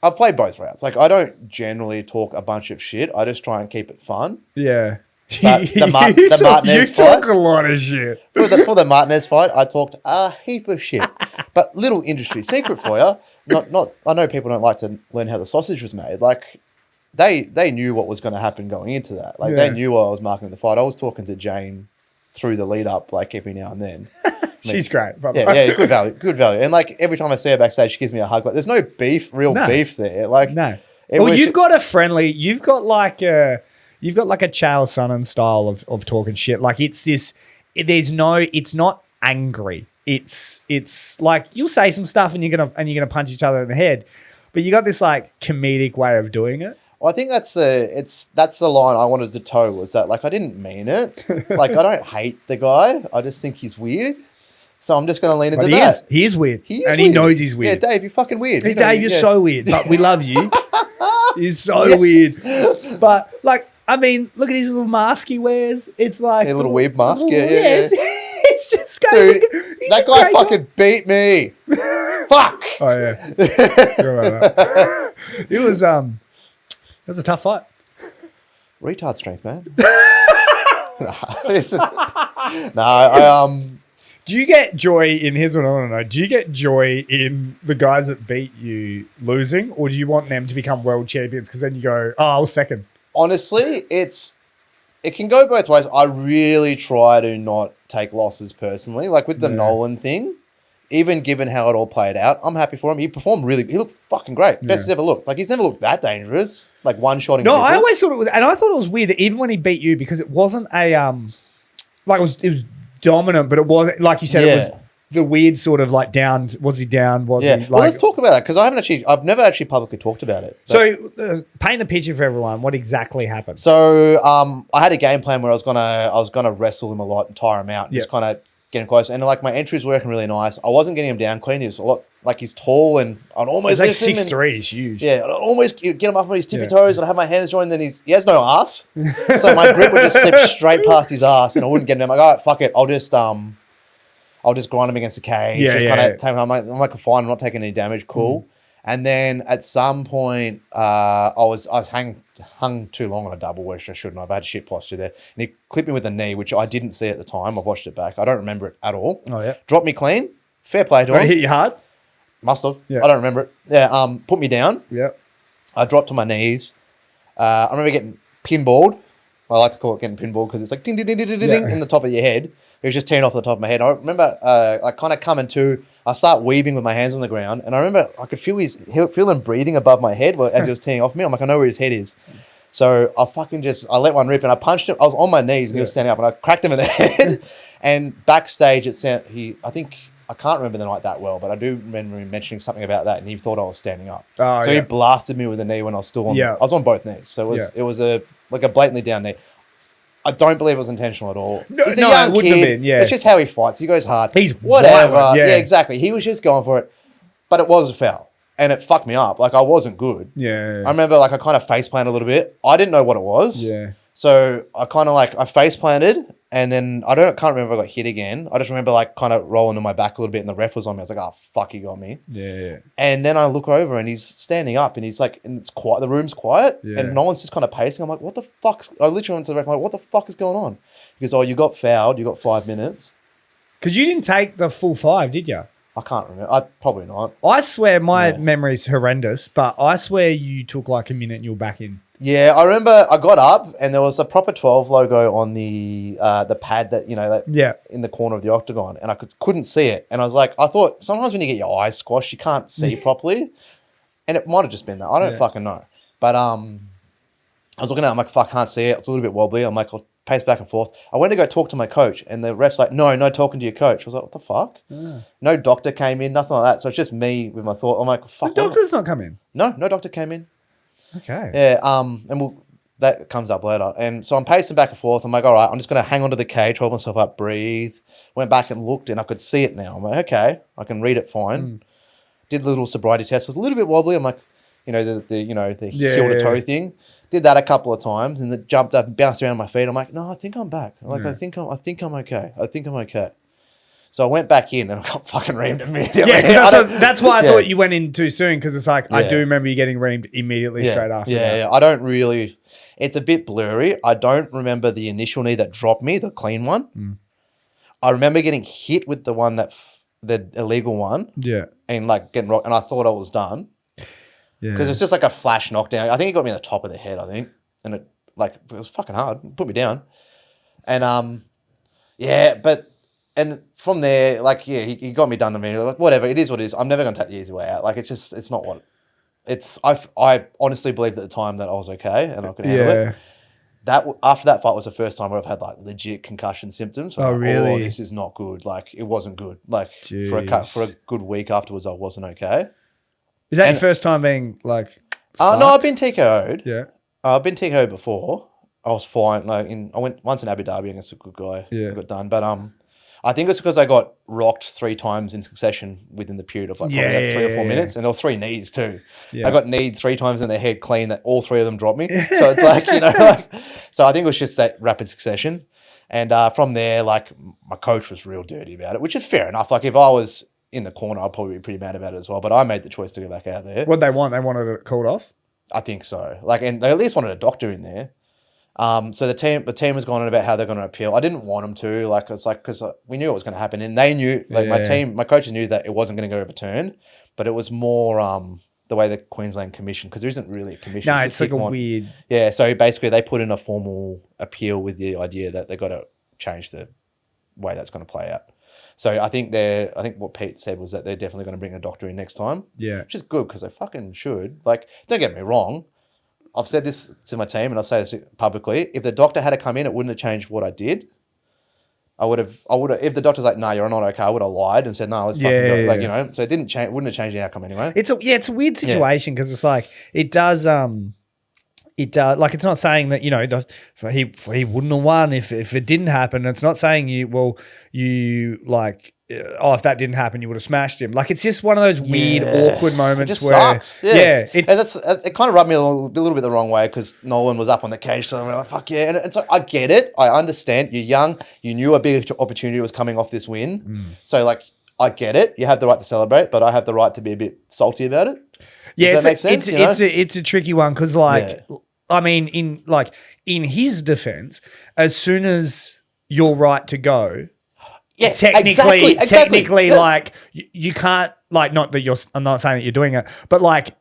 I've played both routes. Like, I don't generally talk a bunch of shit. I just try and keep it fun. Yeah. But the Martinez fight. You talk a lot of shit. For the Martinez fight, I talked a heap of shit. But little industry secret for you. Not. I know people don't like to learn how the sausage was made. Like, they knew what was going to happen going into that. Like, they knew I was marking the fight. I was talking to Jane through the lead up, like, every now and then. She's great. Yeah, good value. And, like, every time I see her backstage, she gives me a hug. Like, there's no beef there. Like, no. Well, you've got a friendly. You've got like a Chael Sonnen style of talking shit. Like, it's this. It's not angry. It's like you'll say some stuff and you're gonna punch each other in the head, but you got this like comedic way of doing it. Well, I think that's the line I wanted to toe, was that, like, I didn't mean it. Like, I don't hate the guy. I just think he's weird. So I'm just going to lean into that. He is weird. And he knows he's weird. Yeah, Dave, you're fucking weird. Hey, Dave, you're so weird, but we love you. He's so weird. But, like, I mean, look at his little mask he wears. It's like... A little weird mask, yeah. It's just... Dude, that guy fucking beat me. Fuck. Oh, yeah. It was a tough fight. Retard strength, man. No, Do you get joy in, here's what I want to know, do you get joy in the guys that beat you losing, or do you want them to become world champions because then you go, oh, I was second? Honestly, it can go both ways. I really try to not take losses personally. Like with the Nolan thing, even given how it all played out, I'm happy for him. He performed he looked fucking great. Best he's ever looked. Like, he's never looked that dangerous. Like, one-shotting people. I always thought it was, and I thought it was weird that even when he beat you, because it wasn't a, like, it was dominant, but it wasn't, like you said, it was the weird sort of like down. Was he down? Was he like... Well, let's talk about that, because I've never actually publicly talked about it. So paint the picture for everyone. What exactly happened? So I had a game plan where I was gonna wrestle him a lot and tire him out, and just kind of get him close. And like, my entry was working really nice. I wasn't getting him down clean. He was a lot, like, he's tall, and I'd almost lift him. He's like 6'3", he's huge. Yeah, I'd almost get him up on his tippy toes, and I'd have my hands joined. Then he has no ass, so my grip would just slip straight past his ass, and I wouldn't get him. I'm like, all right, fuck it, I'll just grind him against the cage. I'm like, fine, I'm not taking any damage. Cool. And then at some point, I was hung too long on a double, which I shouldn't have. I had shit posture there. And he clipped me with a knee, which I didn't see at the time. I've watched it back. I don't remember it at all. Oh, yeah. Dropped me clean. Fair play to him. Did it hit you hard? Must have. Yeah. I don't remember it. Yeah. Put me down. Yeah. I dropped to my knees. I remember getting pinballed. I like to call it getting pinballed because it's like ding, ding, ding, ding, ding, ding in the top of your head. It was just tearing off the top of my head. I remember like kind of coming to, I start weaving with my hands on the ground, and I remember I could feel him breathing above my head as he was tearing off me. I'm like, I know where his head is. So I let one rip, and I punched him. I was on my knees, and he was standing up, and I cracked him in the head. And backstage, I can't remember the night that well, but I do remember him mentioning something about that, and he thought I was standing up. He blasted me with a knee when I was still on. I was on both knees, so it was a blatantly down knee. I don't believe it was intentional at all. He's a young it wouldn't kid. have been. Yeah, it's just how he fights. He goes hard. He's whatever. Violent, yeah, exactly. He was just going for it, but it was a foul, and it fucked me up. Like, I wasn't good. Yeah. I remember, like, I kind of face planted a little bit. I didn't know what it was. Yeah. So I kind of I face planted, and then I can't remember if I got hit again. I just remember kind of rolling to my back a little bit, and the ref was on me. I was like, oh fuck, he got me. Yeah. And then I look over, and he's standing up, and he's like, and it's quiet. The room's quiet, and no one's just kind of pacing. I'm like, what the fuck? I literally went to the ref. I'm like, what the fuck is going on? He goes, oh, you got fouled. You got 5 minutes. Because you didn't take the full 5, did you? I can't remember. Probably not. I swear my memory's horrendous, but I swear you took like a minute and you were back in. Yeah, I remember I got up and there was a proper 12 logo on the pad that, in the corner of the octagon, and I couldn't see it. And I was like, I thought sometimes when you get your eyes squashed, you can't see properly. And it might have just been that. I don't fucking know. But I was looking at it, I'm like, fuck, I can't see it. It's a little bit wobbly. I'm like, I'll pace back and forth. I went to go talk to my coach, and the ref's like, no talking to your coach. I was like, what the fuck? Yeah. No doctor came in, nothing like that. So it's just me with my thought. I'm like, fuck. The doctor's not come in? No doctor came in. Okay. Yeah, and that comes up later. And so I'm pacing back and forth. I'm like, all right, I'm just going to hang onto the cage, hold myself up, breathe. Went back and looked, and I could see it now. I'm like, okay, I can read it fine. Did a little sobriety test. It was a little bit wobbly. I'm like, the heel to toe thing. Did that a couple of times, and it jumped up and bounced around my feet. I'm like, no, I think I'm back. I think I'm okay. So I went back in and I got fucking reamed immediately. Yeah, because that's why I thought you went in too soon, because it's like, I do remember you getting reamed immediately straight after that. Yeah, I don't really... It's a bit blurry. I don't remember the initial knee that dropped me, the clean one. I remember getting hit with the one the illegal one. Yeah. And like getting rocked, and I thought I was done. Yeah. Because it's just like a flash knockdown. I think it got me in the top of the head, I think. And it was fucking hard. It put me down. And and from there, like, he got me done to me. Like, whatever, it is what it is. I'm never gonna take the easy way out. Like, it's not what it's I honestly believed at the time that I was okay and I could handle it. After that fight was the first time where I've had like legit concussion symptoms. Oh, really? Oh, this is not good. Like, it wasn't good. Like, for a good week afterwards, I wasn't okay. Is that your first time being like? No, I've been TKO'd. Yeah, I've been TKO'd before. I was fine. Like, I went once in Abu Dhabi against a good guy. Yeah, I got done. But I think it's because I got rocked 3 times in succession within the period of like probably 3 or 4 minutes, and there were 3 knees too. Yeah. I got kneed 3 times in the head clean. That all 3 of them dropped me. So it's like, so I think it was just that rapid succession, and from there, like, my coach was real dirty about it, which is fair enough. Like, if I was in the corner, I'd probably be pretty mad about it as well. But I made the choice to go back out there. What they want? They wanted it called off. I think so. Like, and they at least wanted a doctor in there. So the team has gone on about how they're going to appeal. I didn't want them to, like, it's like, because we knew it was going to happen, and they knew, like, my coaches knew that it wasn't going to go overturned, but it was more the way the Queensland Commission, because there isn't really a commission. No, it's like a weird. Yeah, so basically they put in a formal appeal with the idea that they got to change the way that's going to play out. So I think what Pete said was that they're definitely going to bring a doctor in next time. Yeah, which is good because they fucking should. Like, don't get me wrong. I've said this to my team, and I'll say this publicly. If the doctor had to come in, it wouldn't have changed what I did. I would have. If the doctor's like, "No, you're not okay," I would have lied and said, "No, let's fucking do it." Like, so it didn't change. Wouldn't have changed the outcome anyway. It's a weird situation because it's like it does. Like, it's not saying that, he wouldn't have won if it didn't happen. It's not saying if that didn't happen, you would have smashed him. Like, it's just one of those weird, awkward moments. It just sucks. Yeah. And it kind of rubbed me a little bit the wrong way because Nolan was up on the cage, so I'm like, fuck yeah. And so I get it. I understand. You're young. You knew a big opportunity was coming off this win. So, like, I get it. You have the right to celebrate, but I have the right to be a bit salty about it. Yeah, does that make sense? It's a tricky one because, like, I mean, in his defense, as soon as you're right to go, technically, like, you can't, like, not that I'm not saying that you're doing it, but like,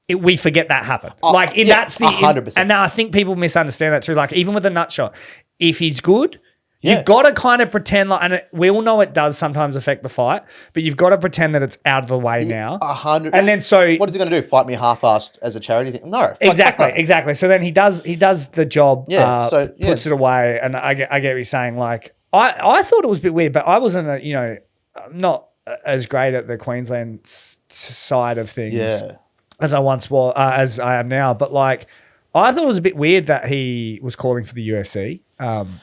we forget that happened. That's the 100%. And now I think people misunderstand that too. Like, even with a nut shot, if he's good, you've got to kind of pretend like, and we all know it does sometimes affect the fight, but you've got to pretend that it's out of the way now. 100. And then so, what is he going to do? Fight me half-assed as a charity thing? No. Exactly. So then he does the job. Puts it away, and I get what you're saying. Like, I thought it was a bit weird, but I wasn't not as great at the Queensland side of things as I once was, as I am now. But like, I thought it was a bit weird that he was calling for the UFC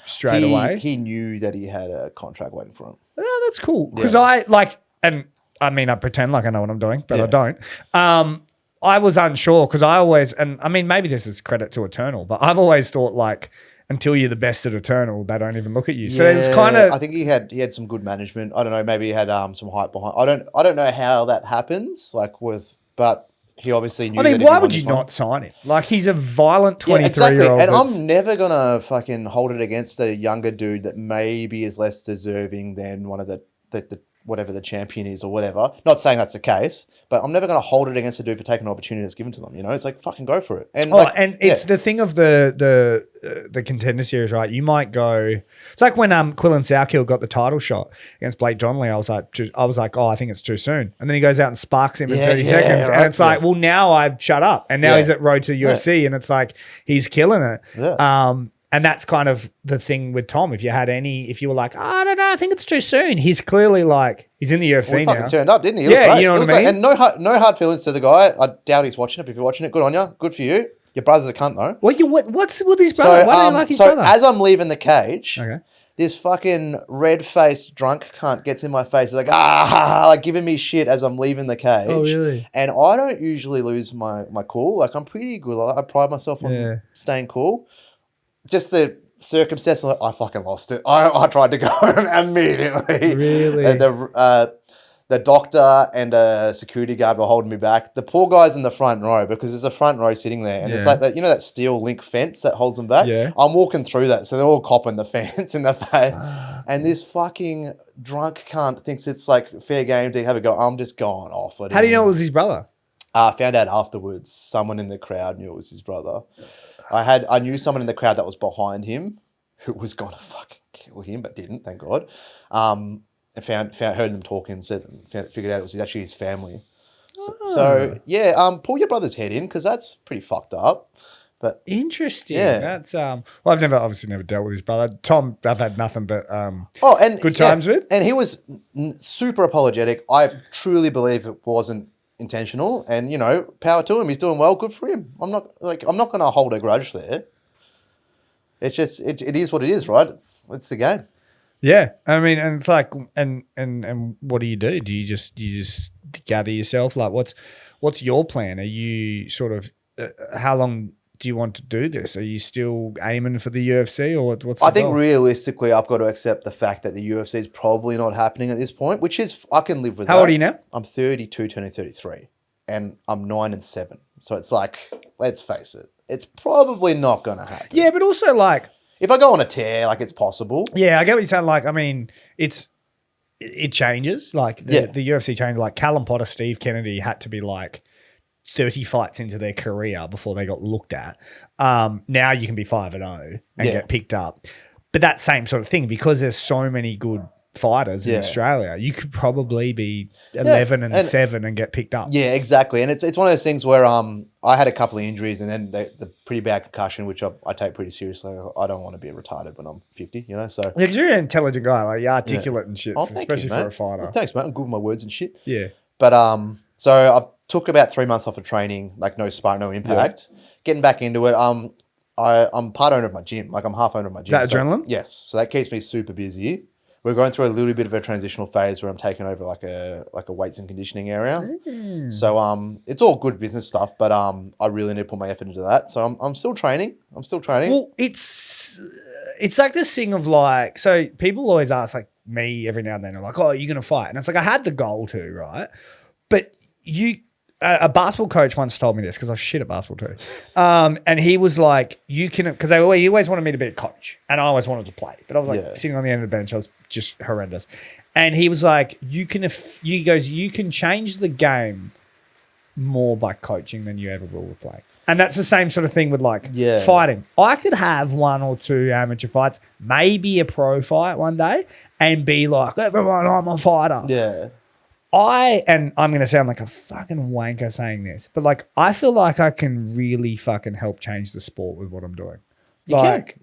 straight away. He knew that he had a contract waiting for him. Oh, that's cool. Because I pretend like I know what I'm doing, but I don't. I was unsure because I always, and I mean, maybe this is credit to Eternal, but I've always thought, like, until you're the best at Eternal, they don't even look at you. So it's kind of. I think he had some good management. I don't know. Maybe he had some hype behind. I don't know how that happens. But he obviously knew. I mean, why would you not sign him? Like, he's a violent 23-year-old. And I'm never gonna fucking hold it against a younger dude that maybe is less deserving than one of the whatever the champion is or whatever. Not saying that's the case, but I'm never going to hold it against a dude for taking an opportunity that's given to them. It's like, fucking go for it. And it's the thing of the Contender Series, right? You might go. It's like when Quillan Sourkill got the title shot against Blake Donnelly. I was like, oh, I think it's too soon. And then he goes out and sparks him in 30 seconds, and it's like, well, now I've shut up, and now he's at road to UFC, and it's like he's killing it. Yeah. And that's kind of the thing with Tom. If you were like, I don't know, I think it's too soon. He's clearly like, he's in the UFC now. He fucking turned up, didn't he? You know what I mean? And no hard feelings to the guy. I doubt he's watching it. But if you're watching it, good on you. Good for you. Your brother's a cunt though. What's with his brother? Why don't you like his brother? So as I'm leaving the cage, this fucking red-faced drunk cunt gets in my face. He's like, like giving me shit as I'm leaving the cage. Oh, really? And I don't usually lose my cool. Like, I'm pretty good. I pride myself on staying cool. Just the circumstance, I fucking lost it. I tried to go immediately. Really? The doctor and a security guard were holding me back. The poor guy's in the front row because there's a front row sitting there, and it's like that, that steel link fence that holds them back. Yeah. I'm walking through that, so they're all copping the fence in the face. And this fucking drunk cunt thinks it's like fair game to have a go. I'm just going off. How do you know it was his brother? Found out afterwards. Someone in the crowd knew it was his brother. I knew someone in the crowd that was behind him who was going to fucking kill him, but didn't, thank God. And heard them talking, figured out it was actually his family. So pull your brother's head in because that's pretty fucked up. But interesting. Yeah. That's well, I've obviously never dealt with his brother. Tom, I've had nothing but good times with. And he was super apologetic. I truly believe it wasn't intentional, and power to him. He's doing well. Good for him. I'm not going to hold a grudge there. It's just it is what it is, right? It's the game. Yeah, I mean, and it's like, and what do? Do you just gather yourself? Like, what's your plan? Are you sort of how long do you want to do this? Are you still aiming for the UFC, or what's? I think realistically, I've got to accept the fact that the UFC is probably not happening at this point, which is I can live with. How old are you now? I'm 32, turning 33, and I'm 9-7. So it's like, let's face it, it's probably not going to happen. Yeah, but also like, if I go on a tear, like it's possible. Yeah, I get what you're saying. Like, I mean, it changes. Like the UFC changed. Like Callum Potter, Steve Kennedy had to be like 30 fights into their career before they got looked at. Now you can be 5-0 and get picked up. But that same sort of thing, because there's so many good fighters in Australia, you could probably be 11-7 and get picked up. Yeah, exactly. And it's one of those things where I had a couple of injuries and then the pretty bad concussion, which I take pretty seriously. I don't want to be retarded when I'm 50, So yeah, because you're an intelligent guy, like you're articulate and shit, especially for a fighter. Thanks, mate. I'm good with my words and shit. Yeah. But so I've took about 3 months off of training, like no spark, no impact. Getting back into it. I'm part owner of my gym. Like I'm half owner of my gym. Is that adrenaline? Yes. So that keeps me super busy. We're going through a little bit of a transitional phase where I'm taking over like a weights and conditioning area. So it's all good business stuff, but I really need to put my effort into that. So I'm still training. Well, it's like this thing of like, so people always ask like me every now and then, they're like, oh, are you going to fight? And it's like, I had the goal to, right? But a basketball coach once told me this because I was shit at basketball too. And he was like, you can, because he always wanted me to be a coach and I always wanted to play. But I was like sitting on the end of the bench. I was just horrendous. And he was like, you can change the game more by coaching than you ever will with playing. And that's the same sort of thing with like fighting. I could have 1 or 2 amateur fights, maybe a pro fight one day and be like, everyone, I'm a fighter. Yeah. I'm going to sound like a fucking wanker saying this, but like, I feel like I can really fucking help change the sport with what I'm doing. By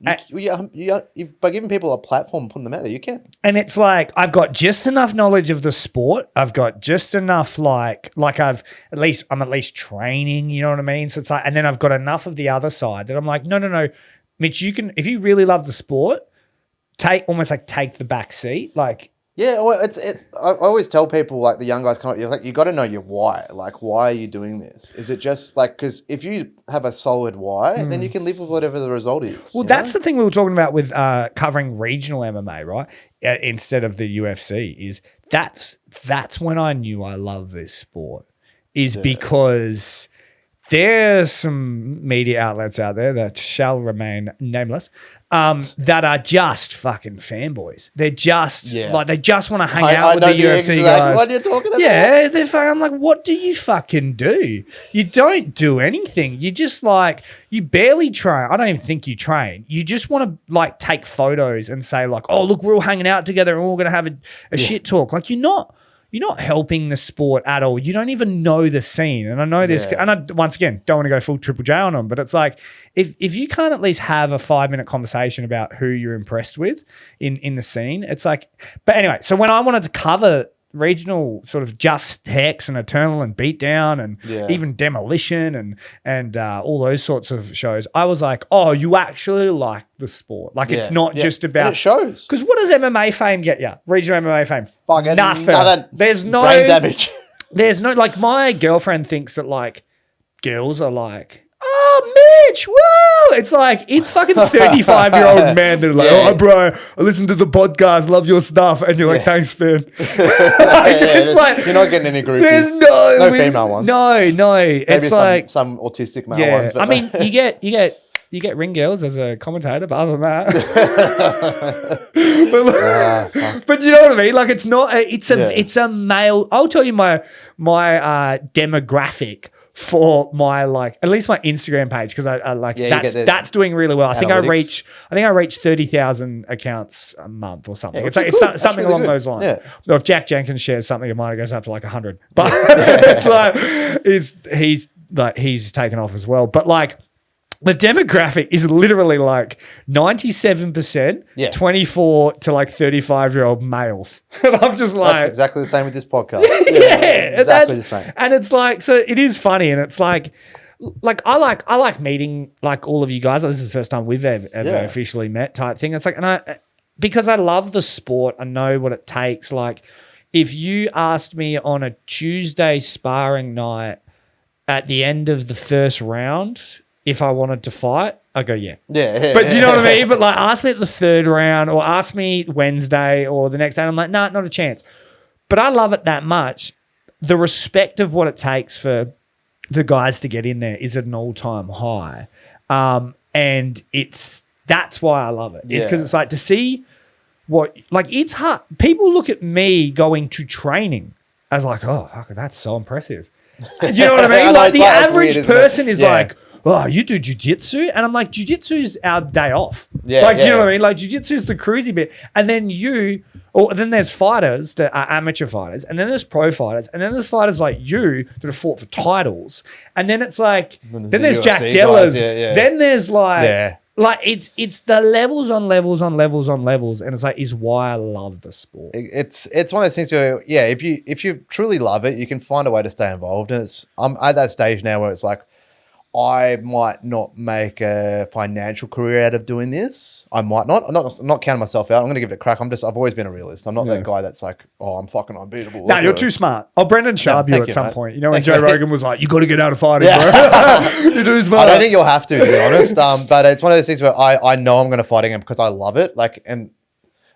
giving people a platform and putting them out there, you can. And it's like, I've got just enough knowledge of the sport. I've got just enough, I'm at least training, you know what I mean? So it's like, and then I've got enough of the other side that I'm like, no, Mitch, you can, if you really love the sport, take the back seat. Like, yeah, well, I always tell people, like the young guys come up, you're like, you got to know your why. Like, why are you doing this? Is it just like, because if you have a solid why, then you can live with whatever the result is. Well, that's the thing we were talking about with covering regional MMA, right? Instead of the UFC, is that's when I knew I love this sport, because there's some media outlets out there that shall remain nameless that are just fucking fanboys. They're just like, they just want to hang out with the UFC guys. What you're talking about? Yeah, they're fucking, I'm like, what do you fucking do? You don't do anything. You just like, you barely train. I don't even think you train. You just want to like take photos and say like, oh, look, we're all hanging out together and we're all going to have a shit talk. Like you're not helping the sport at all. You don't even know the scene. And I know this, and I, once again, don't want to go full Triple J on them, but it's like, if you can't at least have a 5-minute conversation about who you're impressed with in the scene, it's like, but anyway, so when I wanted to cover regional sort of Just Hex and Eternal and Beatdown and even Demolition and all those sorts of shows, I was like, oh, you actually like the sport. Like it's not just about... And it shows. Because what does MMA fame get you? Regional MMA fame? Fucking nothing. There's no... brain damage. There's no... Like my girlfriend thinks that like girls are like, oh, oh, Mitch, whoa. It's like, it's fucking 35-year-old men that are like, oh, bro, I listen to the podcast, love your stuff. And you're like, thanks, Finn. It's like, you're not getting any groupies. There's no female ones. No. Maybe it's like some autistic male ones. But I mean, you get ring girls as a commentator, but other than that, but you know what I mean? Like, it's not. It's a male. I'll tell you my demographic for my, like, at least my Instagram page, because I like that's doing really well. I think I reach 30,000 accounts a month or something. It's like something really along those lines. Yeah. Or if Jack Jenkins shares something of mine, it goes up to like 100. But it's like he's taken off as well. But like, the demographic is literally like 97% 24 to like 35-year-old males. And I'm just like... That's exactly the same with this podcast. Exactly the same. And it's like, so it is funny. And it's like I like meeting like all of you guys. This is the first time we've ever officially met type thing. It's like, because I love the sport, I know what it takes. Like, if you asked me on a Tuesday sparring night at the end of the first round... if I wanted to fight, I go, yeah. But do you know what I mean? But like, ask me at the third round, or ask me Wednesday or the next day, and I'm like, nah, not a chance. But I love it that much. The respect of what it takes for the guys to get in there is at an all-time high. And that's why I love it. It's because it's like, to see it's hard. People look at me going to training as like, oh, fuck, that's so impressive. Do you know what I mean? Like, the average person is like, oh, you do jiu-jitsu? And I'm like, jiu-jitsu's our day off. Do you know what I mean? Like, jiu-jitsu's the cruisy bit. And then then there's fighters that are amateur fighters, and then there's pro fighters, and then there's fighters like you that have fought for titles. And then it's like, then there's Jack Dellas. Then the's like it's the levels on levels on levels on levels. And it's like, is why I love the sport. It's one of those things where, if you truly love it, you can find a way to stay involved. And I'm at that stage now where it's like, I might not make a financial career out of doing this. I might not. I'm not counting myself out. I'm going to give it a crack. I've always been a realist. I'm not that guy that's like, oh, I'm fucking unbeatable. No, you're too smart. Oh, Brendan Sharp you at some point. You know, when Joe Rogan was like, you got to get out of fighting, bro. You're too smart. I don't think you'll have to be honest. But it's one of those things where I know I'm going to fight again because I love it. And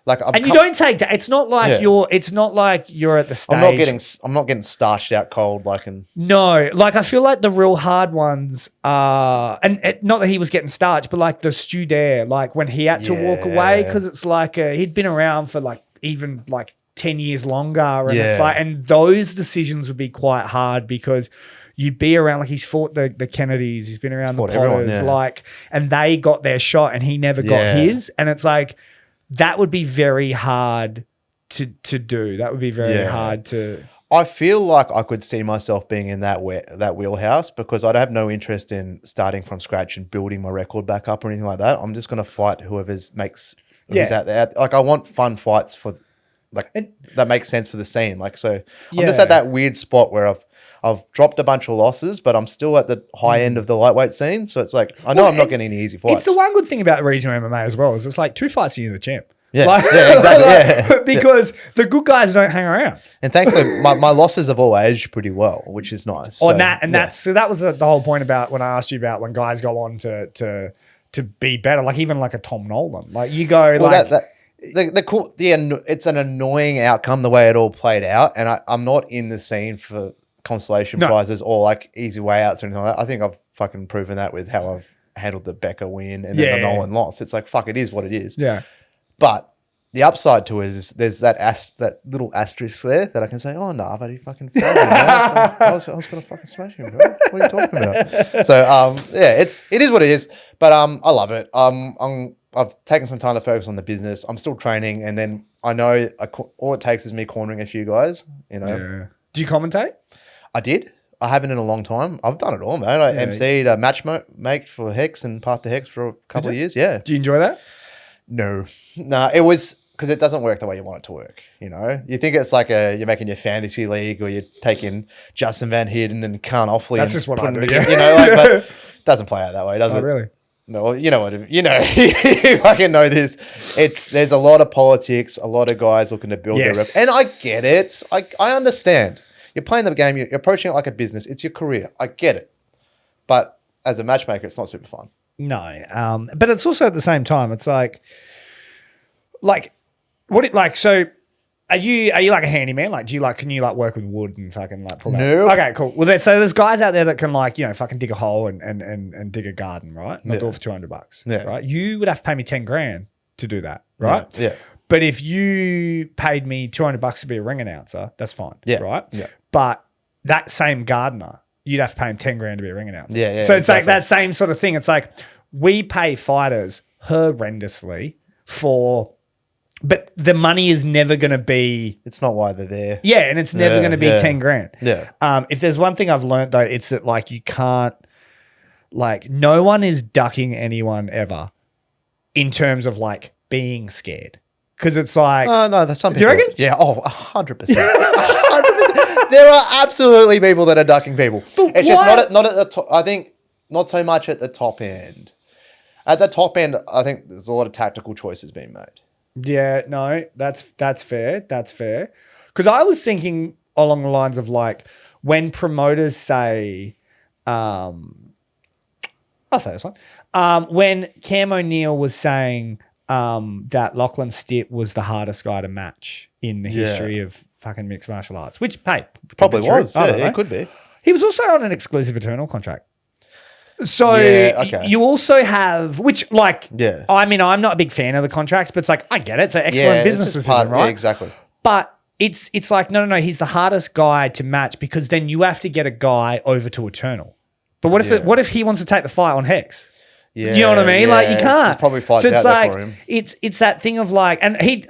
you don't take that. It's not like It's not like you're at the stage. I'm not getting starched out cold. No, like, I feel like the real hard ones are, not that he was getting starched, but like the Stu Dare, like when he had to walk away because it's like he'd been around for like even like 10 years longer, and it's like, and those decisions would be quite hard because you'd be around, like, he's fought the Kennedys, he's been around the Potters, and they got their shot and he never got his, and it's like, that would be very hard to do. That would be very hard to... I feel like I could see myself being in that wheelhouse because I'd have no interest in starting from scratch and building my record back up or anything like that. I'm just going to fight who's out there. Like, I want fun fights that makes sense for the scene. Like, so I'm just at that weird spot where I've dropped a bunch of losses, but I'm still at the high end of the lightweight scene. So it's like, I know I'm not getting any easy fights. It's the one good thing about regional MMA as well, is it's like 2 fights and you're the champ. Exactly. Because the good guys don't hang around. And thankfully, my losses have all aged pretty well, which is nice. That was the whole point about when I asked you about when guys go on to be better, like even like a Tom Nolan. Like, you go it's an annoying outcome the way it all played out, and I'm not in the scene for consolation prizes or like easy way outs or anything like that. I think I've fucking proven that with how I've handled the Becca win and then the Nolan loss. It's like, fuck, it is what it is. Yeah. But the upside to it is there's that little asterisk there that I can say, oh, no, but he fucking failed me, man. I was going to fucking smash him, bro. What are you talking about? So, it is what it is. But I love it. I've taken some time to focus on the business. I'm still training, and then I know all it takes is me cornering a few guys, you know. Yeah. Do you commentate? I did. I haven't in a long time. I've done it all, man. I emceed a matchmate for Hex and Path to Hex for a couple of years. Yeah. Do you enjoy that? No, it was because it doesn't work the way you want it to work. You know, you think it's like you're making your fantasy league or you're taking Justin Van Heerden and Khan Offley. That's just what I do. You know, but it doesn't play out that way, does it? Really? No, you know what? You fucking know this. There's a lot of politics, a lot of guys looking to build their rep, and I get it. I understand. You're playing the game. You're approaching it like a business. It's your career. I get it, but as a matchmaker, it's not super fun. No, but it's also at the same time, it's like what it like. So, are you like a handyman? Like, can you like work with wood and fucking like pull no. out? Okay, cool. Well, there's guys out there that can like fucking dig a hole and dig a garden, right? And they'll do it for $200, right? You would have to pay me $10,000 to do that, right? Yeah. But if you paid me $200 to be a ring announcer, that's fine, right? Yeah. But that same gardener, you'd have to pay him $10,000 to be a ring announcer. Yeah. So it's like that same sort of thing. It's like we pay fighters horrendously but the money is never going to be. It's not why they're there. Yeah, and it's never going to be $10,000. Yeah. If there's one thing I've learned though, it's that like you can't, like no one is ducking anyone ever, in terms of like being scared. Because it's like, no, there's some people. You reckon? Yeah, 100%. 100%. There are absolutely people that are ducking people. But it's just not at the top. I think not so much at the top end. At the top end, I think there's a lot of tactical choices being made. Yeah, no, that's fair. That's fair. Because I was thinking along the lines of like when promoters say, I'll say this one. When Cam O'Neill was saying that Lachlan Stitt was the hardest guy to match in the history of fucking mixed martial arts, which, hey, probably was. Yeah, it could be. He was also on an exclusive Eternal contract. So you also have, which like, I mean, I'm not a big fan of the contracts, but it's like, I get it. It's an excellent business decision, right? Yeah, exactly. But it's like, no, he's the hardest guy to match because then you have to get a guy over to Eternal. But what if he wants to take the fight on Hex? Yeah, you know what I mean? Like you can't. There's probably fights out there for him. It's that thing of like, and he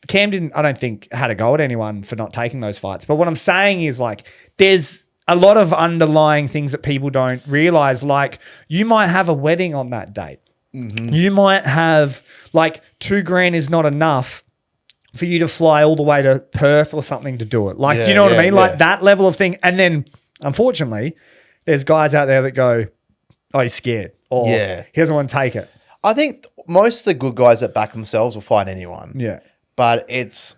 Cam didn't, I don't think, had a go at anyone for not taking those fights. But what I'm saying is like, there's a lot of underlying things that people don't realize. Like you might have a wedding on that date. Mm-hmm. You might have like $2,000 is not enough for you to fly all the way to Perth or something to do it. Like, do you know what I mean? Like that level of thing. And then unfortunately, there's guys out there that go, oh, he's scared or he doesn't want to take it. I think most of the good guys that back themselves will fight anyone. Yeah. But it's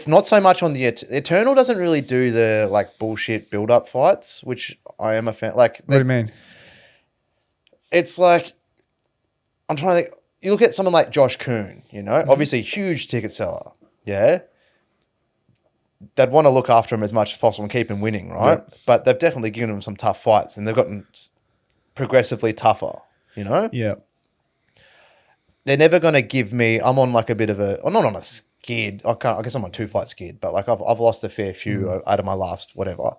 not so much on the Eternal doesn't really do the like bullshit build-up fights, which I am a fan. Like, what do you mean? It's like, I'm trying to think. You look at someone like Josh Kuhn, obviously huge ticket seller. Yeah. They'd want to look after him as much as possible and keep him winning, right? Yeah. But they've definitely given him some tough fights and they've gotten progressively tougher, Yeah. They're never going to give me, I'm on like a bit of I'm not on a skid. I guess I'm on 2-fight skid, but like I've lost a fair few out of my last whatever.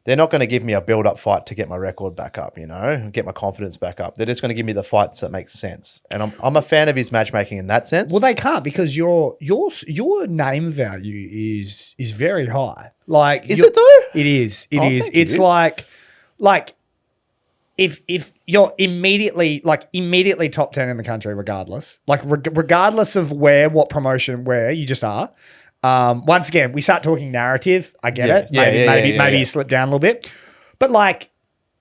They're not going to give me a build-up fight to get my record back up, get my confidence back up. They're just going to give me the fights that make sense. And I'm a fan of his matchmaking in that sense. Well, they can't because your name value is very high. Like, is it though? It is. It is. It's like if you're immediately top 10 in the country, regardless of what promotion you just are. Once again, we start talking narrative. I get it. Maybe you slip down a little bit, but like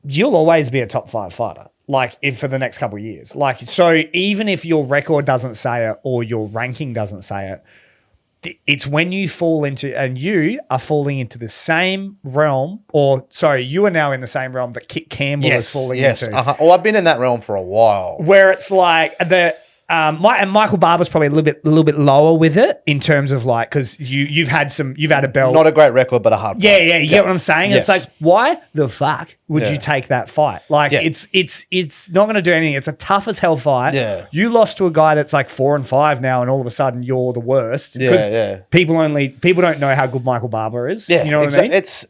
you'll always be a top 5 fighter. Like for the next couple of years. Like so, even if your record doesn't say it or your ranking doesn't say it, it's when you fall into and you are falling into the same realm. You are now in the same realm that Kit Campbell is falling into. Well, I've been in that realm for a while, where it's like and Michael Barber's probably a little bit lower with it in terms of like because you've had a belt, not a great record, but a hard fight. You get what I'm saying. Yes. It's like why the fuck would you take that fight? Like it's not going to do anything. It's a tough as hell fight. Yeah, you lost to a guy that's like 4-5 now, and all of a sudden you're the worst. People don't know how good Michael Barber is. Yeah, you know what I mean. It's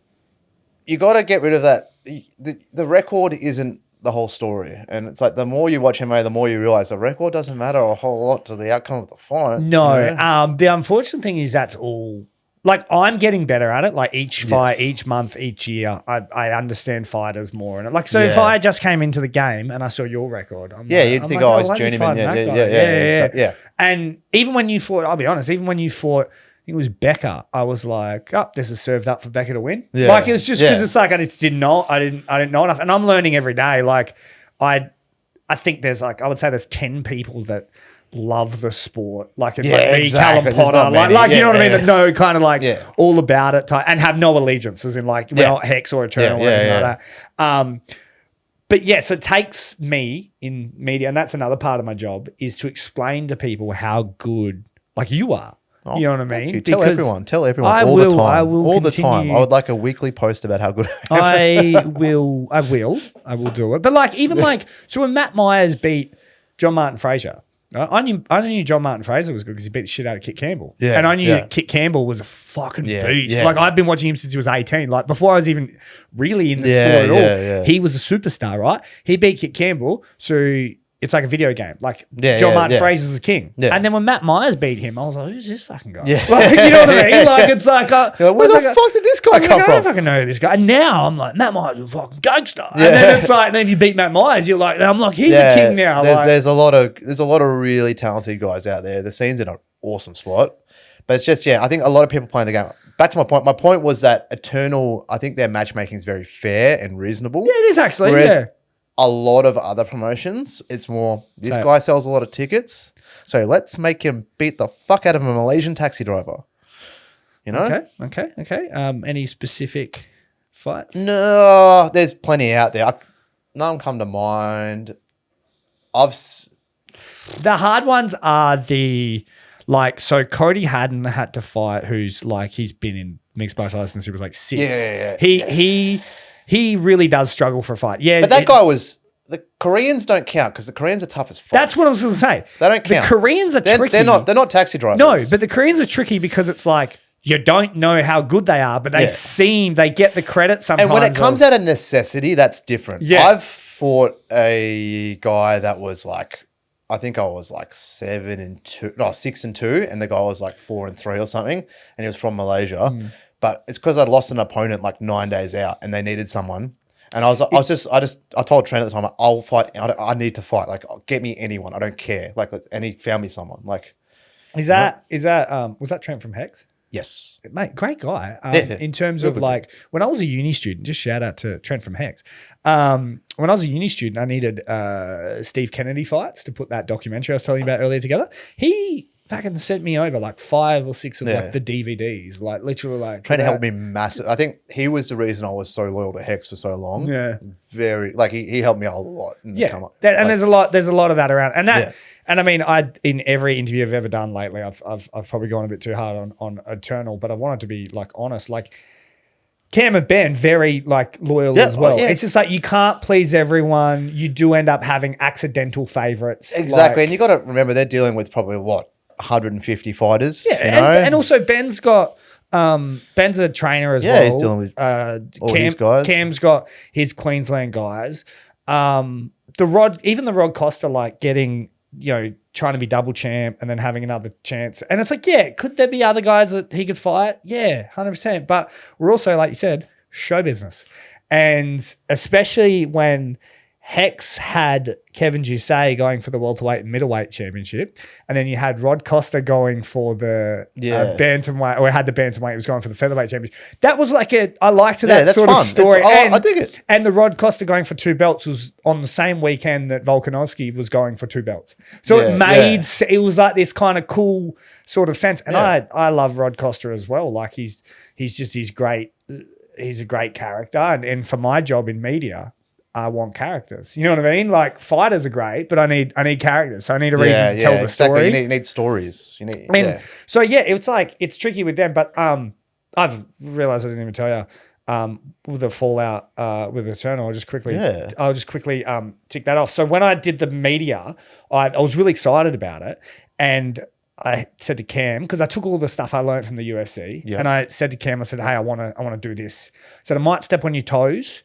you got to get rid of that. The record isn't the whole story, and it's like the more you watch MMA, the more you realize the record doesn't matter a whole lot to the outcome of the fight. No, the unfortunate thing is that's all. Like I'm getting better at it. Like each fight, each month, each year, I understand fighters more. And like if I just came into the game and I saw your record, you'd think, oh, it's journeyman. Yeah. And even when you fought, I'll be honest, I think it was Becca. I was like, oh, this is served up for Becca to win. Yeah. Like it was just because it's like I just didn't know. I didn't know enough, and I'm learning every day. Like I think there's I would say there's 10 people that love the sport, like me, Callum Potter, you know what I mean? That know kind of all about it and have no allegiance, as in like we're not Hex or Eternal or anything like that. But yes, it takes me in media, and that's another part of my job, is to explain to people how good like you are. Oh, you know what I mean? Tell everyone all the time. All the time. I would like a weekly post about how good I am. I will do it. But like, even like, so when Matt Myers beat John Martin Fraser, I knew John Martin Fraser was good because he beat the shit out of Kit Campbell. Yeah, and I knew that Kit Campbell was a fucking beast. Yeah. Like, I've been watching him since he was 18. Like, before I was even really in the sport at all. Yeah. He was a superstar, right? He beat Kit Campbell, so it's like a video game. Like, John Martin Fraser's the king. Yeah. And then when Matt Myers beat him, I was like, who's this fucking guy? Yeah. Like, you know what I mean? Like, it's like, where the fuck did this guy come from? I don't fucking know this guy. And now I'm like, Matt Myers is a fucking gangster. And then it's like, and then if you beat Matt Myers, you're like, I'm like, he's a king now. There's a lot of really talented guys out there. The scene's in an awesome spot. But it's just, I think a lot of people playing the game. Back to my point. My point was that Eternal, I think their matchmaking is very fair and reasonable. Yeah, it is actually. Whereas a lot of other promotions, it's more, this guy sells a lot of tickets, so let's make him beat the fuck out of a Malaysian taxi driver. You know? Okay. Any specific fights? No, there's plenty out there. None come to mind. The hard ones are so Cody Haddon had to fight who's like, he's been in mixed martial arts since he was like 6. Yeah. He really does struggle for a fight. Yeah. But that guy was, the Koreans don't count because the Koreans are tough as fuck. That's what I was going to say. They don't count. The Koreans are tricky. They're not taxi drivers. No, but the Koreans are tricky because it's like, you don't know how good they are, but they get the credit sometimes. And when it comes out of necessity, that's different. Yeah. I've fought a guy that was like, I think I was like 6-2, and the guy was like 4-3 or something, and he was from Malaysia. But it's because I'd lost an opponent like 9 days out, and they needed someone. And I told Trent at the time, I'll fight. I need to fight. Like, get me anyone. I don't care. Like, found me someone. Like, was that Trent from Hex? Yes, mate, great guy. In terms of like, when I was a uni student, just shout out to Trent from Hex. When I was a uni student, I needed Steve Kennedy fights to put that documentary I was telling you about earlier together. He fucking sent me over like 5 or 6 of like the DVDs, like literally like. Trent helped me massive. I think he was the reason I was so loyal to Hex for so long. Yeah, very like he helped me a lot. And there's a lot of that around, and that. Yeah. And I mean, in every interview I've ever done lately, I've probably gone a bit too hard on Eternal, but I wanted to be like honest. Like Cam and Ben, very like loyal as well. It's just like you can't please everyone. You do end up having accidental favorites. Exactly, and you got to remember they're dealing with probably 150 fighters. Yeah, you know? and also Ben's got. Ben's a trainer as well. Yeah, he's dealing with all his guys. Cam's got his Queensland guys. The Rod Costa like getting. Trying to be double champ and then having another chance. And it's like, could there be other guys that he could fight? Yeah, 100%. But we're also, like you said, show business. And especially when Hex had Kevin Jusay going for the welterweight and middleweight championship, and then you had Rod Costa going for the bantamweight, or had the bantamweight, he was going for the featherweight championship. That was like I liked that sort of story. I dig it. And the Rod Costa going for 2 belts was on the same weekend that Volkanovski was going for 2 belts. So it was like this kind of cool sort of sense. And I love Rod Costa as well. Like he's great. He's a great character. And for my job in media, I want characters. You know what I mean? Like fighters are great, but I need characters. So I need a reason to tell the story. You need stories. So it's like it's tricky with them. But I've realized I didn't even tell you with the fallout with Eternal. I'll just quickly tick that off. So when I did the media, I was really excited about it, and I said to Cam, because I took all the stuff I learned from the UFC, and I said to Cam, I said, hey, I want to do this. I said I might step on your toes.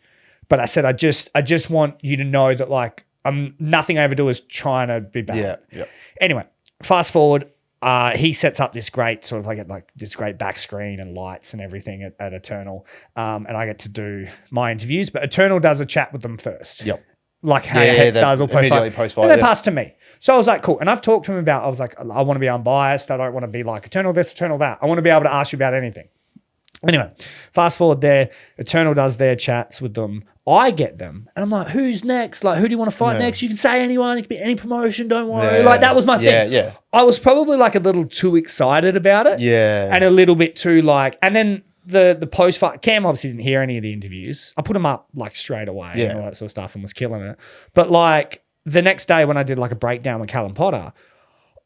But I said, I just want you to know that like nothing I ever do is trying to be bad. Yeah. Anyway, fast forward, he sets up this great sort of like this great back screen and lights and everything at Eternal, and I get to do my interviews. But Eternal does a chat with them first. Yep. Like how Hex does or post-fight. And then pass to me. So I was like, cool. And I've talked to him about, I was like, I want to be unbiased. I don't want to be like Eternal this, Eternal that. I want to be able to ask you about anything. Anyway, fast forward there, Eternal does their chats with them. I get them, and I'm like, who's next? Like, who do you want to fight next? You can say anyone. It could be any promotion. Don't worry. Like, that was my thing. I was probably like a little too excited about it. Yeah. And a little bit too like, and then the post fight, Cam obviously didn't hear any of the interviews. I put him up like straight away and all that sort of stuff and was killing it. But like the next day when I did like a breakdown with Callum Potter,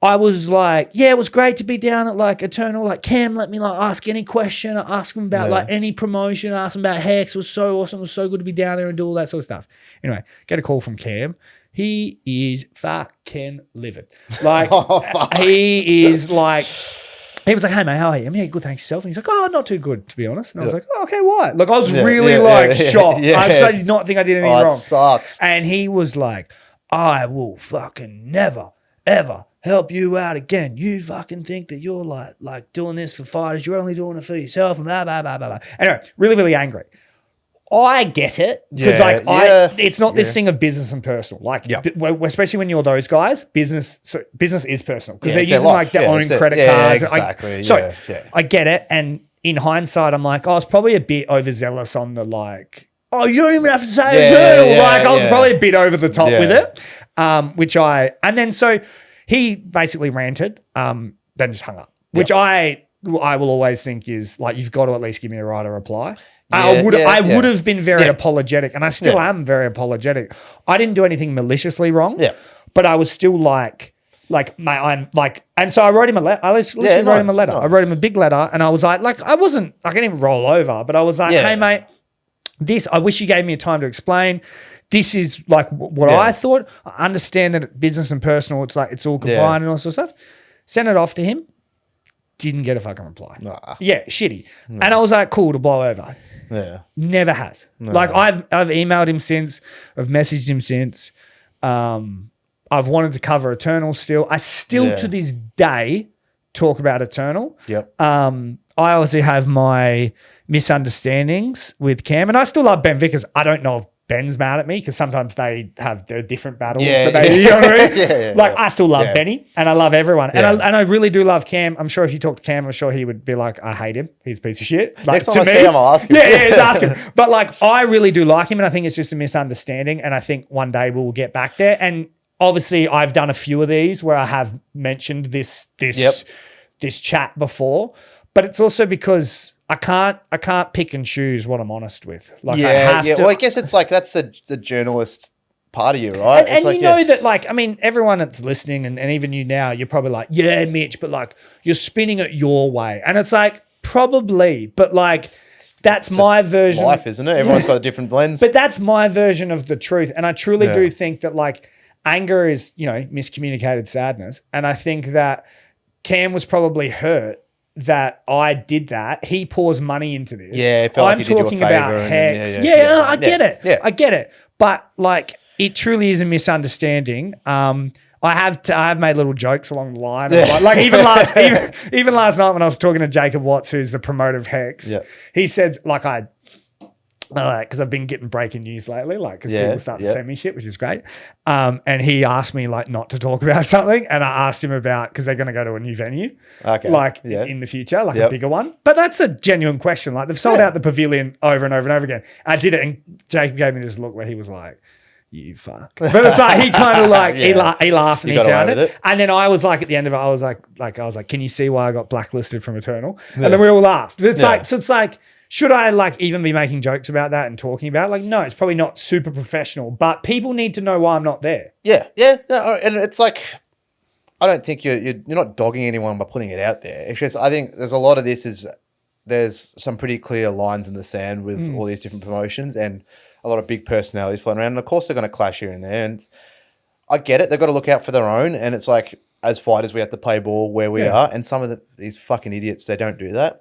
I was like, yeah, it was great to be down at like Eternal. Like Cam let me like ask any question. I asked him about like any promotion. I asked him about Hex. It was so awesome. It was so good to be down there and do all that sort of stuff. Anyway, get a call from Cam. He is fucking livid. Like he is like, he was like, hey mate, how are you? I'm yeah, good, thanks yourself. And he's like, oh, not too good, to be honest. And I was like, oh, okay, why? Like I was really shocked. I did not think I did anything wrong. Sucks. And he was like, I will fucking never, ever help you out again. You fucking think that you're like doing this for fighters. You're only doing it for yourself and blah, blah, blah, blah, blah. Anyway, really, really angry. I get it because it's not this thing of business and personal. Like, especially when you're those guys, business is personal because they're using like their own credit cards. Exactly. So I get it. And in hindsight, I'm like, I was probably a bit overzealous on the like, oh, you don't even have to say Eternal. I was probably a bit over the top with it, and then so he basically ranted, then just hung up, which I will always think is like, you've got to at least give me a right to reply. I would have been very apologetic, and I still am very apologetic. I didn't do anything maliciously wrong, but I was still like, mate, I'm like, and so I wrote him a letter. I literally wrote him a letter. Nice. I wrote him a big letter, and I was like, I wasn't, I didn't even roll over, but I was like, hey, mate, I wish you gave me a time to explain. This is like what I thought. I understand that business and personal, it's like, it's all combined and all sorts of stuff. Sent it off to him. Didn't get a fucking reply. Nah. Yeah, shitty. Nah. And I was like, cool, to blow over. Yeah. Never has. Nah. Like I've emailed him since. I've messaged him since. I've wanted to cover Eternal still. I still to this day talk about Eternal. Yep. I obviously have my misunderstandings with Cam, and I still love Ben Vickers. I don't know if Ben's mad at me because sometimes they have their different battles. But they, you know what I mean? I still love Benny and I love everyone. And I really do love Cam. I'm sure if you talk to Cam, I'm sure he would be like, I hate him. He's a piece of shit. Like, next time I see him, I'll ask him. Yeah, ask him. But like, I really do like him, and I think it's just a misunderstanding. And I think one day we'll get back there. And obviously I've done a few of these where I have mentioned this chat before, but it's also because I can't pick and choose what I'm honest with. Like I have to. Well, I guess it's like that's the journalist part of you, right? And like, you know that, like, I mean, everyone that's listening and even you now, you're probably like, yeah, Mitch, but like you're spinning it your way. And it's like, probably, but like that's my version. Life, isn't it? Everyone's got a different lens. But that's my version of the truth. And I truly do think that like anger is, miscommunicated sadness. And I think that Cam was probably hurt that I did that. He pours money into this. Yeah, it felt like he did you a favor. I'm talking about Hex. I get it. Yeah. I get it. But like, it truly is a misunderstanding. I have made little jokes along the line. Like even last night when I was talking to Jacob Watts, who's the promoter of Hex, he said like because I've been getting breaking news lately, like because people start to send me shit, which is great. And he asked me like not to talk about something, and I asked him about because they're going to go to a new venue, in the future, like a bigger one. But that's a genuine question. Like they've sold out the pavilion over and over and over again. I did it, and Jacob gave me this look where he was like, "You fuck," but it's like he kind of like he laughed and he found it. And then I was like at the end of it, I was like, "Can you see why I got blacklisted from Eternal?" And then we all laughed. It's like so. It's like, should I like even be making jokes about that and talking about it? Like, no, it's probably not super professional, but people need to know why I'm not there. Yeah. No, and it's like, I don't think you're not dogging anyone by putting it out there. It's just, I think there's a lot of this there's some pretty clear lines in the sand with all these different promotions and a lot of big personalities flying around. And of course they're going to clash here and there. And I get it. They've got to look out for their own. And it's like, as fighters, we have to play ball where we are. And some of these fucking idiots, they don't do that.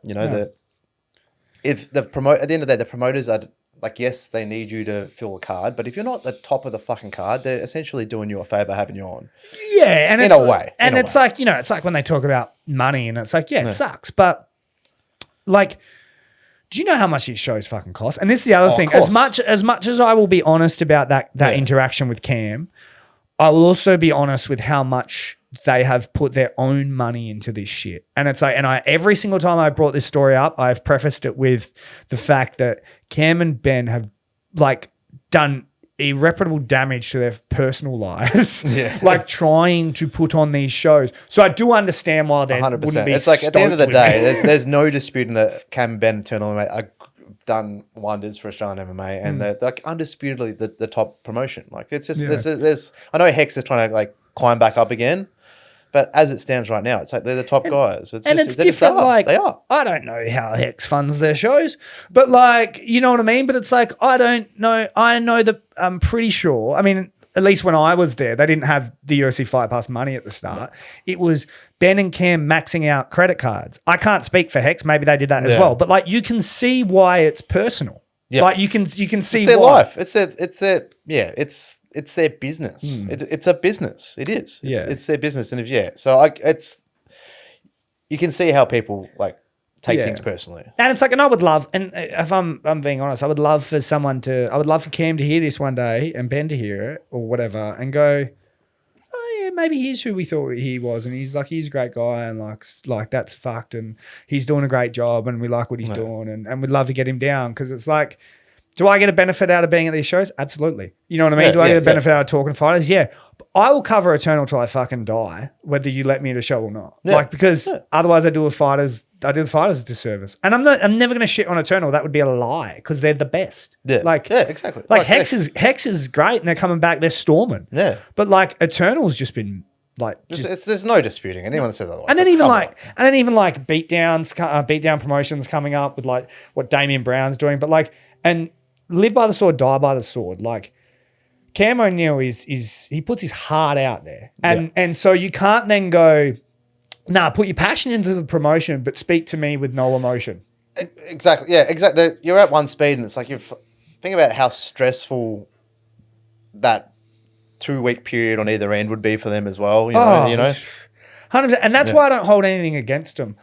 If at the end of the day, the promoters are like, yes, they need you to fill a card, but if you're not at the top of the fucking card, they're essentially doing you a favor having you on. Yeah, and in a way. Like, it's like when they talk about money, and it's like, it sucks, but like, do you know how much these shows fucking cost? And this is the other thing. As much as I will be honest about that interaction with Cam, I will also be honest with how much they have put their own money into this shit. And it's like, every single time I brought this story up, I've prefaced it with the fact that Cam and Ben have like done irreparable damage to their personal lives, like trying to put on these shows. So I do understand why they 100%. Wouldn't be. It's like at the end of the day, there's no disputing that Cam and Ben and Tinley are done wonders for Australian MMA, and they're like undisputedly the top promotion. Like it's just there's I know Hex is trying to like climb back up again. But as it stands right now, it's like they're the top guys. It's different. Like they are. I don't know how Hex funds their shows, but like you know what I mean. But it's like I don't know. I know that I'm pretty sure. I mean, at least when I was there, they didn't have the UFC Fight Pass money at the start. It was Ben and Cam maxing out credit cards. I can't speak for Hex. Maybe they did that as well. But like you can see why it's personal. Yeah. Like you can see it's their life. It's their business. It's a business. It is. It's their business. And you can see how people like take things personally. And it's like, and I would love, and if I'm being honest, I would love for Cam to hear this one day and Ben to hear it or whatever and go, oh yeah, maybe he's who we thought he was. And he's a great guy and like that's fucked. And he's doing a great job and we like what he's doing and we'd love to get him down. Cause it's like, do I get a benefit out of being at these shows? Absolutely. You know what I mean? Do I get a benefit out of talking to fighters? Yeah. But I will cover Eternal till I fucking die, whether you let me at a show or not. Yeah. Like, because otherwise I do the fighters a disservice. And I'm never going to shit on Eternal. That would be a lie because they're the best. Yeah. Exactly. Like Hex is great and they're coming back. They're storming. Yeah. But like Eternal's just been like, there's no disputing anyone that says otherwise. And then even beatdown promotions coming up with like what Damian Brown's doing, but like, and live by the sword, die by the sword. Like Cam O'Neill is he puts his heart out there. And so you can't then go, put your passion into the promotion, but speak to me with no emotion. Exactly. Yeah, exactly. You're at one speed and it's like think about how stressful that 2-week period on either end would be for them as well. You know? 100%. And that's why I don't hold anything against them.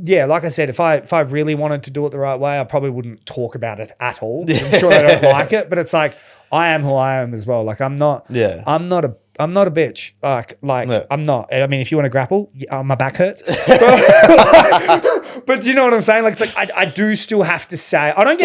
Yeah, like I said, if I really wanted to do it the right way, I probably wouldn't talk about it at all. I'm sure they don't like it, but it's like I am who I am as well. Like I'm not a bitch. Like I'm not. I mean, if you want to grapple, my back hurts. But do you know what I'm saying? Like it's like I do still have to say I don't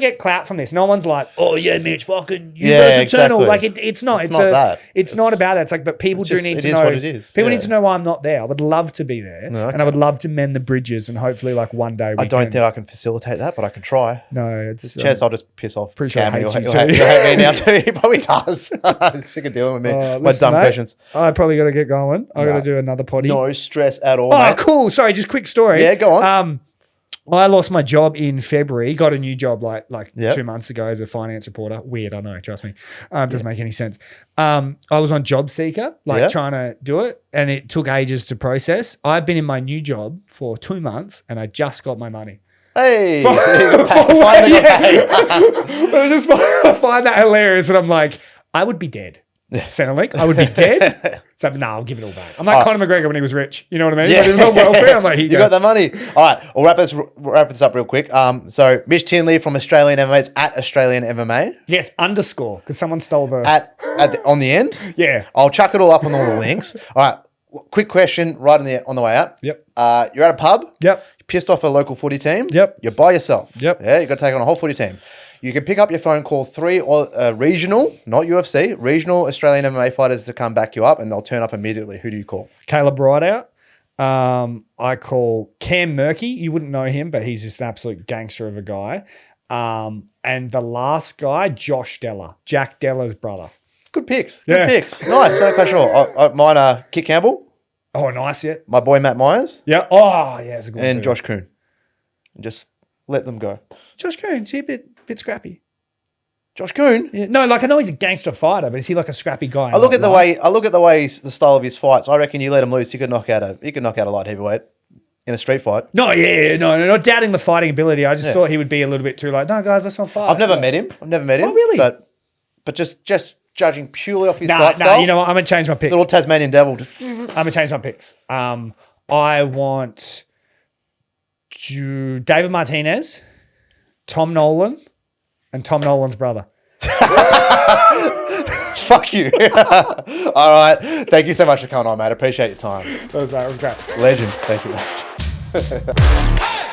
get clout from this. No one's like, oh yeah, Mitch, fucking you versus Eternal. Like it's not. It's not that. It's not about that. It's like, but people do need to know. What it is. People need to know why I'm not there. I would love to be there, and I would love to mend the bridges, and hopefully, like one day. I don't think I can facilitate that, but I can try. No, it's chance I'll just piss off. Pretty sure Cam. He'll hate me now too. He probably does. I'm sick of dealing with me. My dumb questions. I probably got to get going. I got to do another potty. No stress at all. Oh, mate. Cool. Sorry, just quick story. Yeah, go on. I lost my job in February, got a new job like 2 months ago as a finance reporter. Weird, I know, trust me. Doesn't make any sense. I was on Job Seeker, trying to do it, and it took ages to process. I've been in my new job for 2 months, and I just got my money. Hey! I just find that hilarious, and I'm like, I would be dead. Centrelink, I would be dead. So I'll give it all back. I'm like Conor McGregor when he was rich. You know what I mean? Yeah. When he was on welfare, I'm like, you got the money. All right, we'll wrap this up real quick. So Mitch Tinley from Australian MMA. It's at Australian MMA. Yes, underscore, because someone stole the on the end. Yeah, I'll chuck it all up on all the links. All right, quick question right on the way out. Yep. You're at a pub. Yep. You're pissed off a local footy team. Yep. You're by yourself. Yep. Yeah, you got to take on a whole footy team. You can pick up your phone, call 3 regional, not UFC, regional Australian MMA fighters to come back you up, and they'll turn up immediately. Who do you call? Caleb Rideout. I call Cam Murky. You wouldn't know him, but he's just an absolute gangster of a guy. And the last guy, Josh Della, Jack Della's brother. Good picks. Good picks. Nice. Okay, sure. Mine are Kit Campbell. Oh, nice. Yeah. My boy Matt Myers. Yeah. Oh, yeah. It's a good one. And Josh Kuhn. Just let them go. Josh Kuhn, is he a bit scrappy? Josh Kuhn? Yeah. No, like I know he's a gangster fighter, but is he like a scrappy guy? I look at the way the style of his fights. I reckon you let him loose, you could knock out a light heavyweight in a street fight. No, not doubting the fighting ability. I just thought he would be a little bit too like, no guys, let's not fight. I've never met him. Oh, really? But just judging purely off his fight style. You know what? I'm gonna change my picks. Little Tasmanian devil. I'm gonna change my picks. I want David Martinez, Tom Nolan, and Tom Nolan's brother. Fuck you. All right. Thank you so much for coming on, mate. I appreciate your time. It was great. Legend. Thank you, mate.